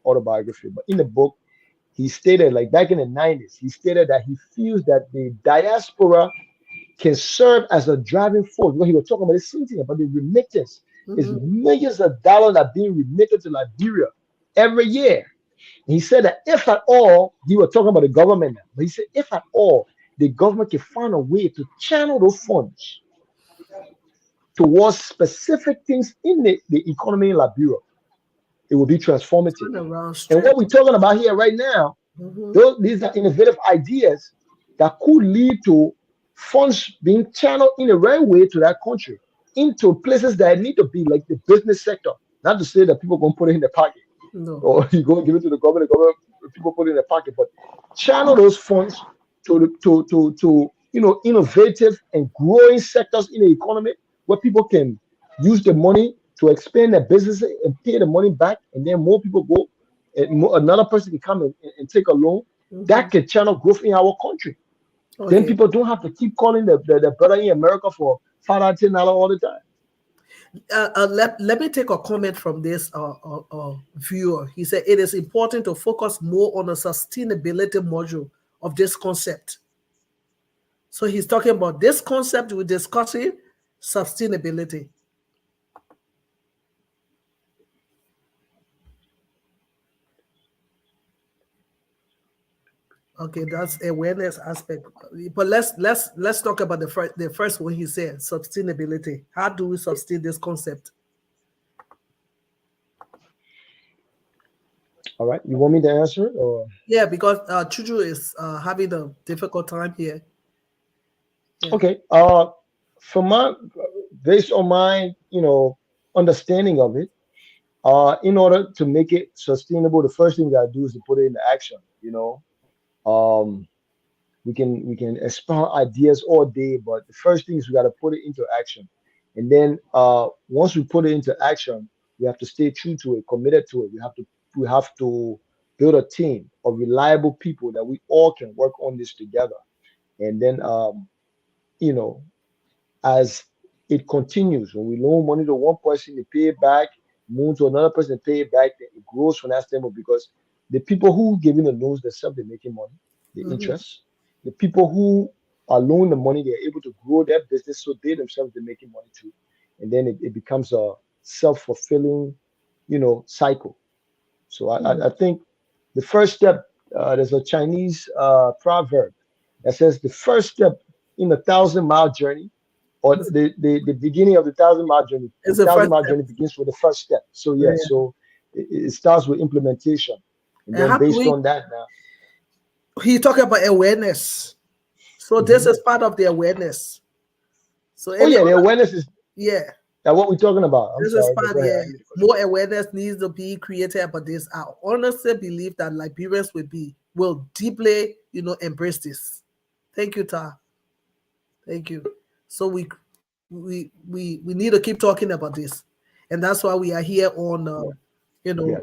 autobiography, but in the book he stated, like back in the 90s, he stated that he feels that the diaspora can serve as a driving force. Because he was talking about the same thing about the remittance. It's Mhm. millions of dollars that are being remitted to Liberia every year. And he said that if at all, he was talking about the government now, but he said if at all the government can find a way to channel those funds towards specific things in the economy in Liberia, it will be transformative. Turn around And straight. what we're talking about here right now, Hmm. these are innovative ideas that could lead to funds being channeled in the right way to that country, into places that need to be, like the business sector. Not to say that people going to put it in their pocket, No. or you go and give it to the government, people put it in their pocket, but channel those funds to innovative and growing sectors in the economy, where people can use the money to expand their business and pay the money back, and then more people go, and another person can come and take a loan. Hmm. That can channel growth in our country. Then Okay. people don't have to keep calling the brother in America for $5 all the time. Let me take a comment from this viewer. He said it is important to focus more on the sustainability module of this concept. So he's talking about this concept we're discussing, sustainability. Okay, that's awareness aspect. But let's talk about the first one he said, sustainability. How do we sustain this concept? All right, you want me to answer it or? Yeah, because Chuju is having a difficult time here. Yeah. Okay. From my based on my understanding of it, in order to make it sustainable, the first thing we gotta do is to put it into action. Um, we can expound ideas all day, but the first thing is we gotta put it into action, and then once we put it into action, we have to stay true to it, committed to it. We have to build a team of reliable people that we all can work on this together, and then you know as it continues. When we loan money to one person, they pay it back, move to another person, pay it back, then it grows from that standpoint because the people who giving the loans themselves, they're making money, the Mhm. interest. The people who are loaning the money, they're able to grow their business so they themselves they're making money too. And then it becomes a self-fulfilling, cycle. So I think the first step, there's a Chinese proverb that says the first step in a 1,000-mile journey, or the beginning of the 1,000-mile journey, the It's the thousand first mile step. journey begins with the first step. So yeah, Yeah. so it starts with implementation, and And then how do based we? on that now. He talked about awareness. So this Mhm. is part of the awareness. So Oh any yeah, the other, awareness is yeah, that what we're talking about. I'm this is sorry, but part. go ahead. Yeah, I hear the question. more awareness needs to be created about this. I honestly believe that Liberians will deeply, embrace this. Thank you, Ta. Thank you. So we need to keep talking about this, and that's why we are here on, Yeah, you yeah, know,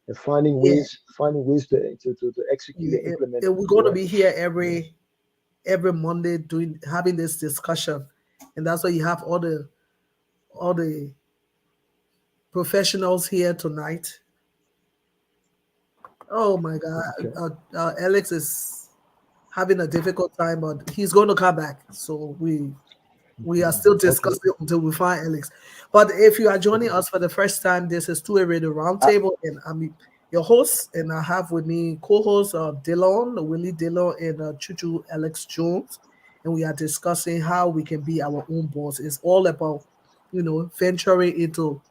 and finding yeah, ways, to execute yeah. and implement And it. we're going Go to ahead. be here every Monday having this discussion, and that's why you have all the professionals here tonight. Oh my God, Okay. Alex is having a difficult time, but he's going to come back. So we are still Okay. discussing until we find Alex. But if you are joining Okay. us for the first time, this is Two-Way Radio I, Roundtable, and I'm your host, and I have with me co-host Dillon, Willie Dillon, and Chuchu Alex Jones, and we are discussing how we can be our own boss. It's all about, venturing into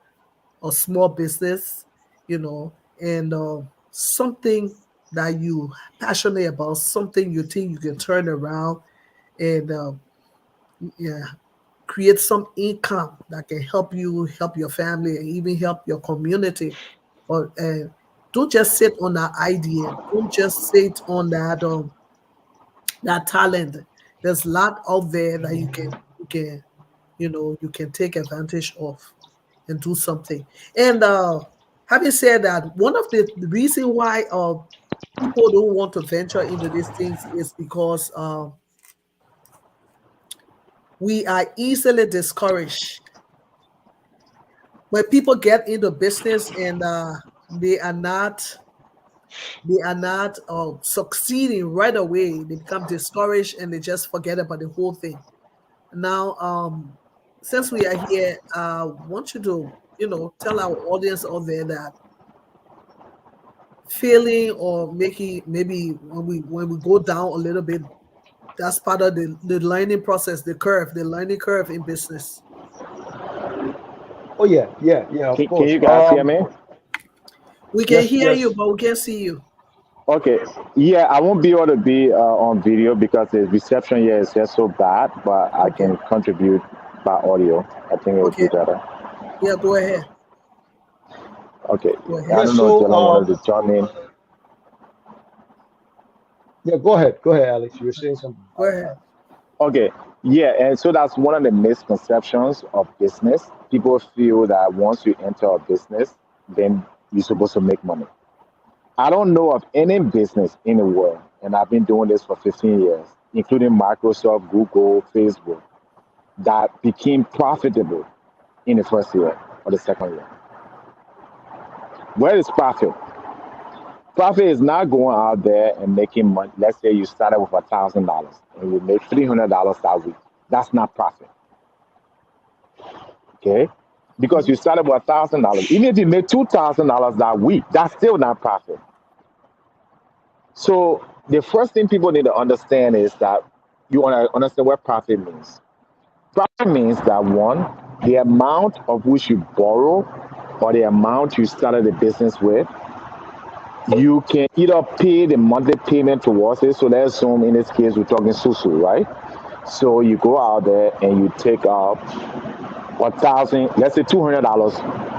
a small business, and something that you passionate about, something you think you can turn around, and yeah, create some income that can help you, help your family, and even help your community. But don't just sit on that idea. Don't just sit on that talent. There's a lot out there that you can take advantage of and do something. And having said that, one of the reason why people don't want to venture into these things is because we are easily discouraged when people get into business and they are not succeeding right away. They become discouraged and they just forget about the whole thing. Now, since we are here, I want you to tell our audience out there that failing or making, maybe when we go down a little bit, that's part of the learning process, the learning curve in business. oh yeah, yeah, yeah. Of Can course. you guys hear me? We can Yes, hear you, yes. but we can't see you. Okay. Yeah, I won't be able to be on video because the reception here is just so bad, but I Okay. can contribute by audio. I think it would be Okay. better. Yeah, go ahead. Okay. Go I ahead. Yeah. don't know if So Dylan wanted to join in. yeah. Go ahead. Go ahead, Alex. You were saying something. Go ahead. Okay. Yeah, and so that's one of the misconceptions of business. People feel that once you enter a business, then you're supposed to make money. I don't know of any business in the world, and I've been doing this for 15 years, including Microsoft, Google, Facebook, that became profitable in the first year or the second year. Where is profit? Profit is not going out there and making money. Let's say you started with $1,000 and you make $300 that week. That's not profit. Okay, because you started with $1,000. Even if you make $2,000 that week, that's still not profit. So the first thing people need to understand is that you want to understand what profit means. Profit means that one, the amount of which you borrow or the amount you started the business with, you can either pay the monthly payment towards it. So let's assume in this case we're talking Susu, right? So you go out there and you take out 1,000, let's say $200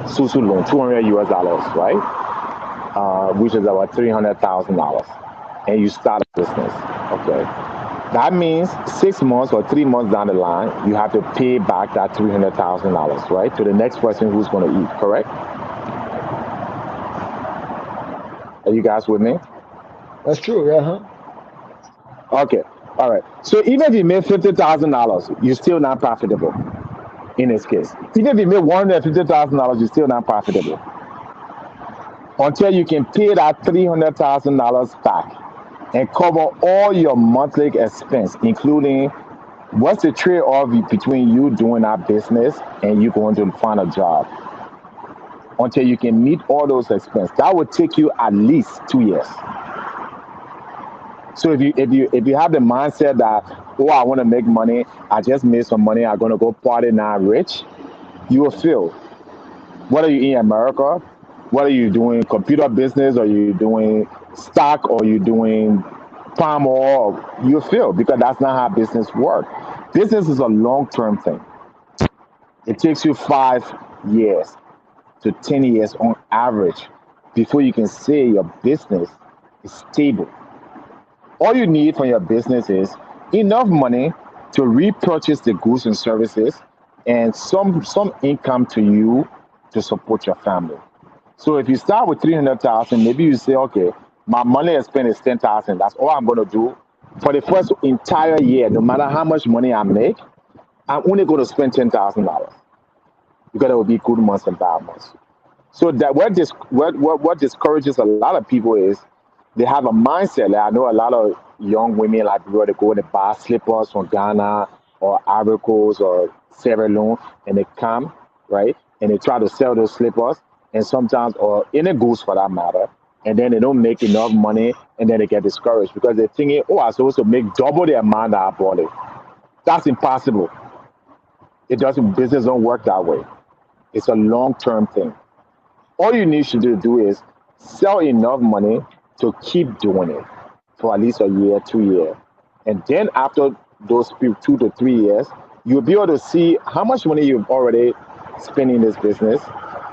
Susu loan, 200 US dollars, right? Which is about $300,000, and you start a business. Okay, that means 6 months or 3 months down the line, you have to pay back that $300,000, right, to the next person who's going to eat. Correct? Are you guys with me? That's true. Yeah. Okay. All right. So even if you made $50,000, you're still not profitable. In this case, even if you made $150,000, you're still not profitable until you can pay that $300,000 back and cover all your monthly expense, including what's the trade-off between you doing that business and you going to find a job. Until you can meet all those expenses, that would take you at least 2 years. So if you have the mindset that, oh, I want to make money, I just made some money, I'm gonna go party now rich, you will fail. Whether you're in America, whether you're doing computer business or you're doing stock or you're doing palm oil, you fail because that's not how business works. Business is a long-term thing. It takes you 5 years to 10 years on average before you can say your business is stable. All you need from your business is enough money to repurchase the goods and services and some income to you to support your family. So if you start with 300,000, maybe you say, okay, my money I spent is 10,000. That's all I'm going to do for the first entire year. No matter how much money I make, I'm only going to spend $10,000 because there will be good months and bad months. So that what discourages a lot of people is they have a mindset. Like I know a lot of young women like people, they go and they buy slippers from Ghana or Ivory Coast or Sierra Leone, and they come, right, and they try to sell those slippers, and sometimes, or any goods for that matter, and then they don't make enough money, and then they get discouraged because they're thinking, oh, I'm supposed to make double the amount that I bought it. That's impossible. It doesn't. Business don't work that way. It's a long-term thing. All you need to do is sell enough money to keep doing it for at least a year, 2 years. And then after those 2 to 3 years, you'll be able to see how much money you've already spent in this business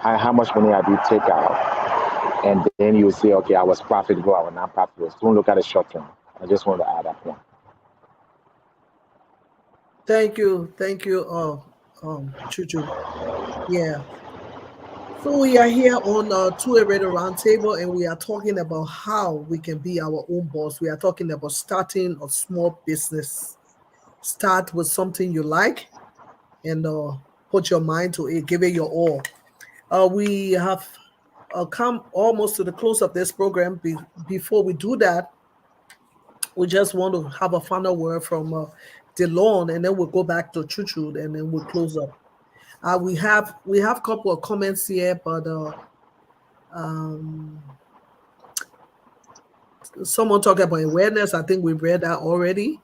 and how much money have you take out. And then you'll say, okay, I was profitable, I was not profitable. Don't look at the short term. I just want to add that point. Thank you, Chuchu. Yeah. So we are here on Two A Radio Roundtable, and we are talking about how we can be our own boss. We are talking about starting a small business. Start with something you like, and put your mind to it. Give it your all. We have come almost to the close of this program. Before we do that, we just want to have a final word from DeLon, and then we'll go back to Chuchu, and then we'll close up. We have a couple of comments here, but someone talking about awareness. I think we read that already.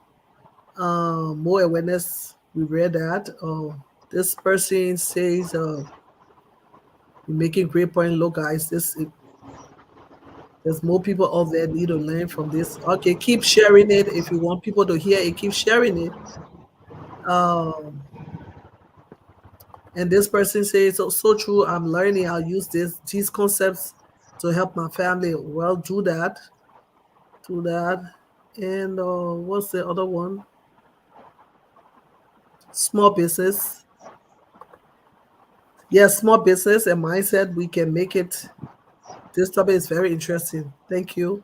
More awareness. We read that. This person says, "You're making great point. Look, guys, there's more people out there need to learn from this. Okay, keep sharing it if you want people to hear it. Keep sharing it." And this person says, so true. I'm learning. I'll use these concepts to help my family. Well, do that. And what's the other one? Small business. Yes, small business and mindset. We can make it. This topic is very interesting. Thank you.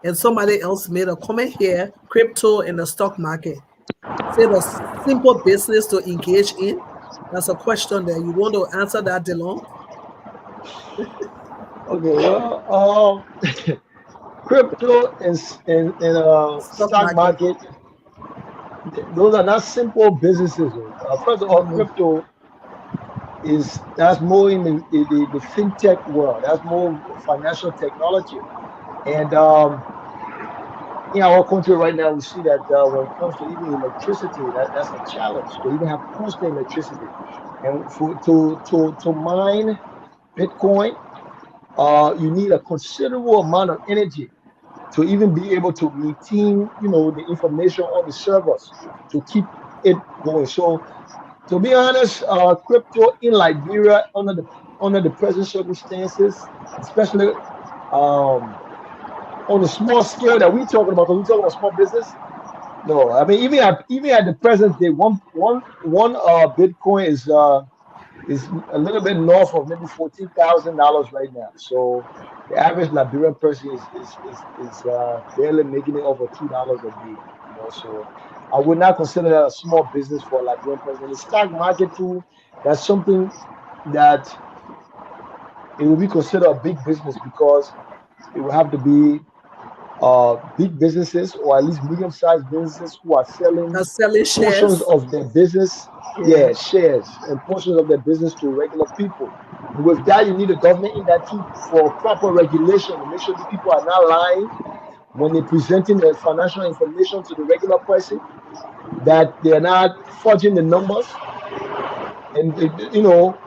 And somebody else made a comment here. Crypto and the stock market. Say a simple business to engage in. That's a question there. You want to answer that, DeLon? Okay. Well, crypto and stock market, those are not simple businesses. First of all, crypto that's more in the fintech world. That's more financial technology. And in our country right now, we see that when it comes to even electricity, that's a challenge to even have constant electricity. And to mine Bitcoin, you need a considerable amount of energy to even be able to maintain, the information on the servers to keep it going. So, to be honest, crypto in Liberia under the present circumstances, especially um, on the small scale that we're talking about, because we're talking about small business. No, I mean even at the present day, one Bitcoin is a little bit north of maybe $14,000 right now. So the average Liberian person is barely making it over $2 a day. So I would not consider that a small business for a Liberian person. The stock market too, that's something that it will be considered a big business because it will have to be big businesses or at least medium-sized businesses who are selling Are selling portions shares. of their business, Yeah. shares and portions of their business to regular people. And with that, you need a government in that too for proper regulation to make sure the people are not lying when they're presenting their financial information to the regular person, that they're not fudging the numbers. And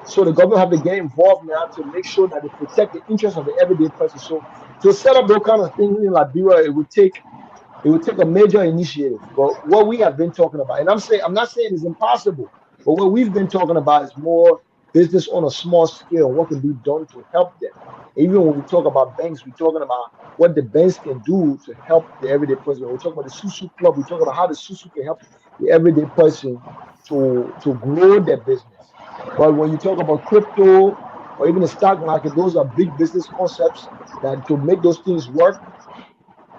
so the government have to get involved now to make sure that they protect the interests of the everyday person. So to set up those kind of things in Liberia, it would take a major initiative. But what we have been talking about, and I'm not saying it's impossible, but what we've been talking about is more business on a small scale, what can be done to help them. Even when we talk about banks, we're talking about what the banks can do to help the everyday person. When we talk about the Susu Club, we talk about how the Susu can help the everyday person to grow their business. But when you talk about crypto or even the stock market, those are big business concepts that to make those things work.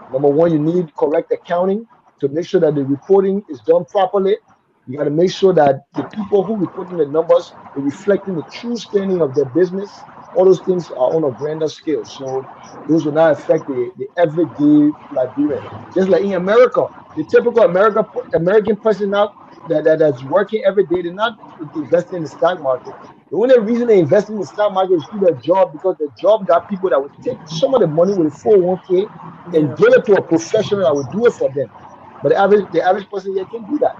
Number one, you need correct accounting to make sure that the reporting is done properly. You got to make sure that the people who reporting the numbers are reflecting the true standing of their business. All those things are on a grander scale. So those will not affect the everyday Liberian. Just like in America, the typical American person now that's working every day, they're not investing in the stock market. The only reason they invest in the stock market is through their job because the job got people that would take some of the money with a 401k and Yeah. give it to a professional that would do it for them. But the average person here can't do that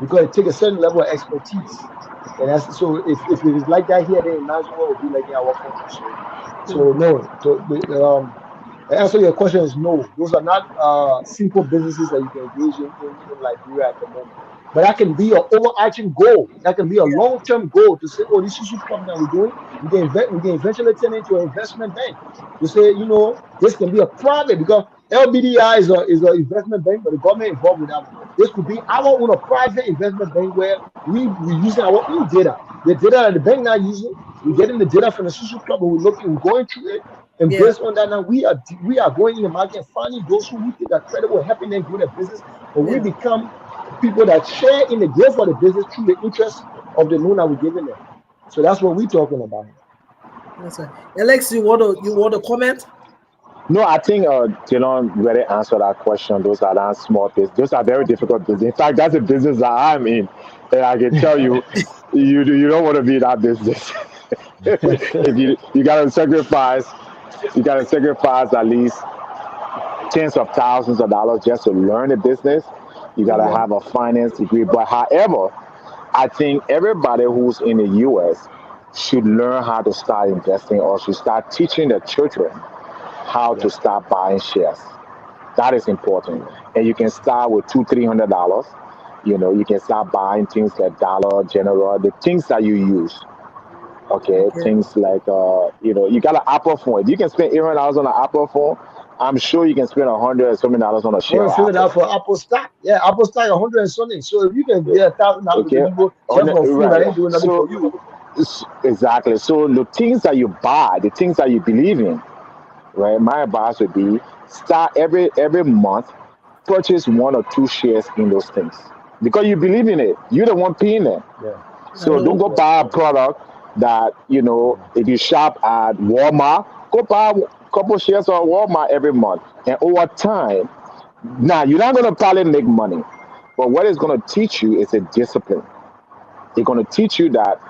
because it takes a certain level of expertise. And that's so if it is like that here, then imagine what it would be like in our country. So no. So the answer to your question is no. Those are not simple businesses that you can engage in Liberia at the moment. But that can be an overarching goal. That can be a long-term goal to say, oh, this is club that we're doing. We can eventually turn it into an investment bank. To say, this can be a private because LBDI is an investment bank, but the government involved with that one. This could be our own a private investment bank where we using our own data. The data that the bank not using, we're getting the data from the social club, and we're going through it. And Yeah. based on that, now we are going in the market and finding those who we think are credible, helping them grow their business. But we Yeah. become people that share in the growth of the business through the interest of the loan that we're giving them. So that's what we're talking about. That's right. Alex, you want to comment? No, I think Dylan really answered that question. Those are not small business. Those are very difficult business. In fact, that's a business that I'm in, and I can tell you, you don't want to be in that business. If you gotta sacrifice at least tens of thousands of dollars just to learn the business. You gotta Mhm. have a finance degree. But however, I think everybody who's in the US should learn how to start investing or should start teaching their children how Yeah. to start buying shares. That is important. And you can start with $200-300. You can start buying things like Dollar General, the things that you use. Okay, Okay. things like you got an Apple phone. If you can spend $800 on an Apple phone, I'm sure you can spend $100 on a I share want to of figure it out Apple. for Apple stock. Yeah, Apple stock 100 and something. So if you can get $1,000 to Okay, give people on just the, for food, I right. ain't doing nothing So for you. exactly. So the things that you buy, the things that you believe in, right? My advice would be start every month, purchase one or two shares in those things because you believe in it. You're the one paying it. Yeah, I So yeah, don't know. go yeah, buy a yeah. product that Mhm. if you shop at Walmart, go buy a couple shares on Walmart every month, and over time, now you're not gonna probably make money, but what it's gonna teach you is a discipline. It's gonna teach you that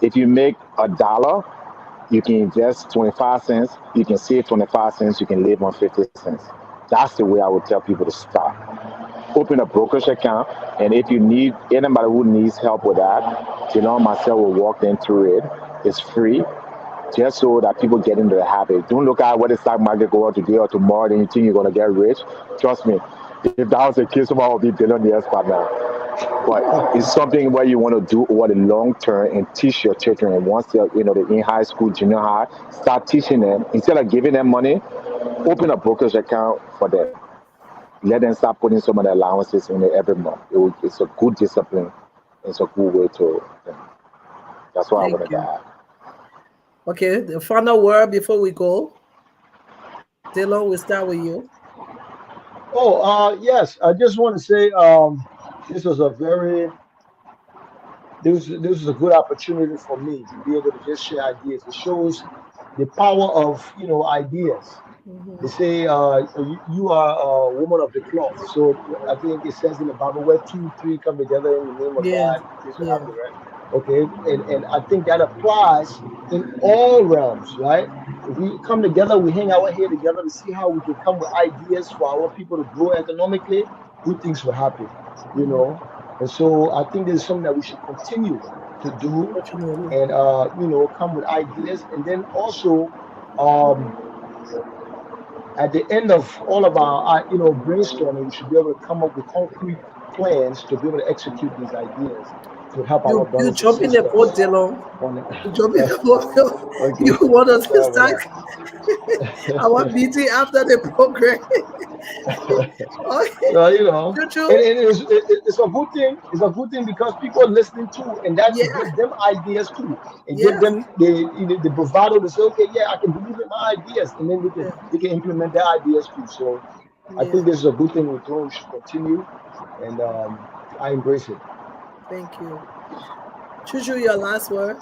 if you make $1, you can invest 25 cents, you can save 25 cents, you can live on 50 cents. That's the way I would tell people to start. Open a brokerage account, and if you need anybody who needs help with that, myself will walk them through it. It's free, just so that people get into the habit. Don't look at what the stock market go out today or tomorrow, then you think you're gonna get rich. Trust me, if that was the case, someone would be billionaires by now. But it's something where you want to do over the long term and teach your children. And once they're in high school, junior high, start teaching them instead of giving them money. Open a brokerage account for them. Let them start putting some of the allowances in it every month. It's a good discipline. It's a good way to. That's what I wanted to add. Okay, the final word before we go. Dylan, we'll start with you. Yes. I just want to say this was a a good opportunity for me to be able to just share ideas. It shows the power of ideas. They say you are a woman of the cloth. So I think it says in the Bible where 2, 3 come together in the name of God, this will happen, right? Okay, and I think that applies in all realms, right? If we come together, we hang our head together to see how we can come with ideas for our people to grow economically, good things will happen, And so I think this is something that we should continue to do, and come with ideas, and then also at the end of all of our brainstorming, we should be able to come up with concrete plans to be able to execute these ideas to help our brothers and sisters. You jump in the boat, Dylan. You jump in the boat. Okay. You want us to start our meeting after the program. Okay. So, it's a good thing. It's a good thing because people are listening too, and that gives them ideas too, and give them the bravado to say, okay, I can believe in my ideas, and then they can implement their ideas too. So I think this is a good thing we're doing. We should continue, and I embrace it. Thank you. Chuchu, your last word.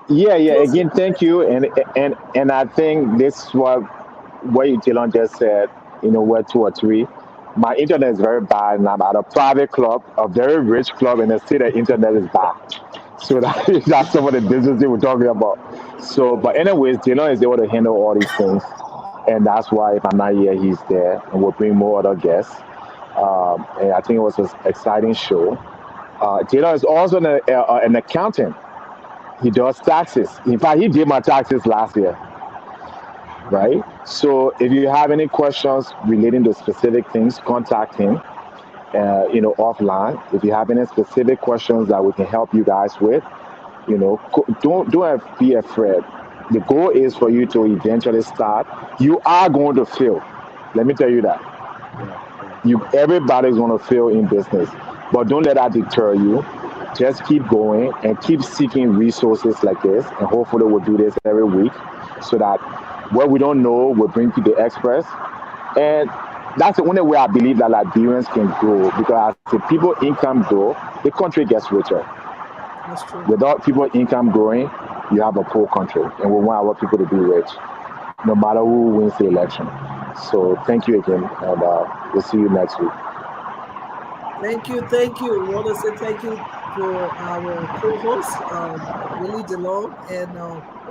Yeah. Again, thank you, and I think this is what Dylan just said. We're 2 or 3. My internet is very bad, and I'm at a private club, a very rich club, and they say the internet is bad. So that's some of the business they were talking about. So, but anyways, Dylan is able to handle all these things, and that's why if I'm not here, he's there, and we'll bring more other guests. And I think it was an exciting show. Dylan is also an accountant. He does taxes. In fact, he did my taxes last year. Right? So if you have any questions relating to specific things, contact him, offline. If you have any specific questions that we can help you guys with, don't be afraid. The goal is for you to eventually start. You are going to fail. Let me tell you that. Everybody's going to fail in business, but don't let that deter you. Just keep going and keep seeking resources like this, and hopefully we'll do this every week so that what we don't know, we'll bring to the express. And that's the only way I believe that Liberians can grow, because as the people income grow, the country gets richer. That's true. Without people income growing, you have a poor country, and we want our people to be rich, no matter who wins the election. So thank you again, and we'll see you next week. Thank you. We want to say thank you to our co-hosts, Willie DeLong and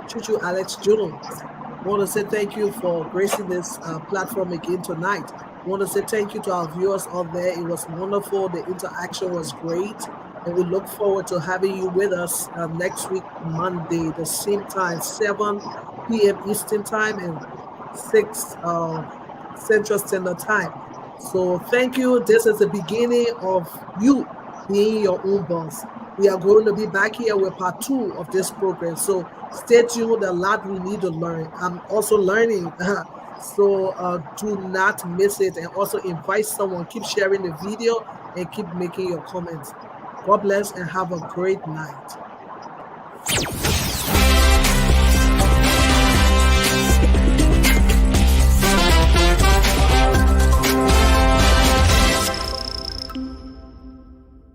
Chuchu Alex Jones. I want to say thank you for gracing this platform again tonight. I want to say thank you to our viewers out there. It was wonderful. The interaction was great. And we look forward to having you with us next week, Monday, the same time, 7 p.m. Eastern Time and 6 Central Standard Time. So thank you. This is the beginning of you being your own boss. We are going to be back here with part 2 of this program. So stay tuned. A lot we need to learn. I'm also learning. So do not miss it. And also invite someone. Keep sharing the video and keep making your comments. God bless and have a great night.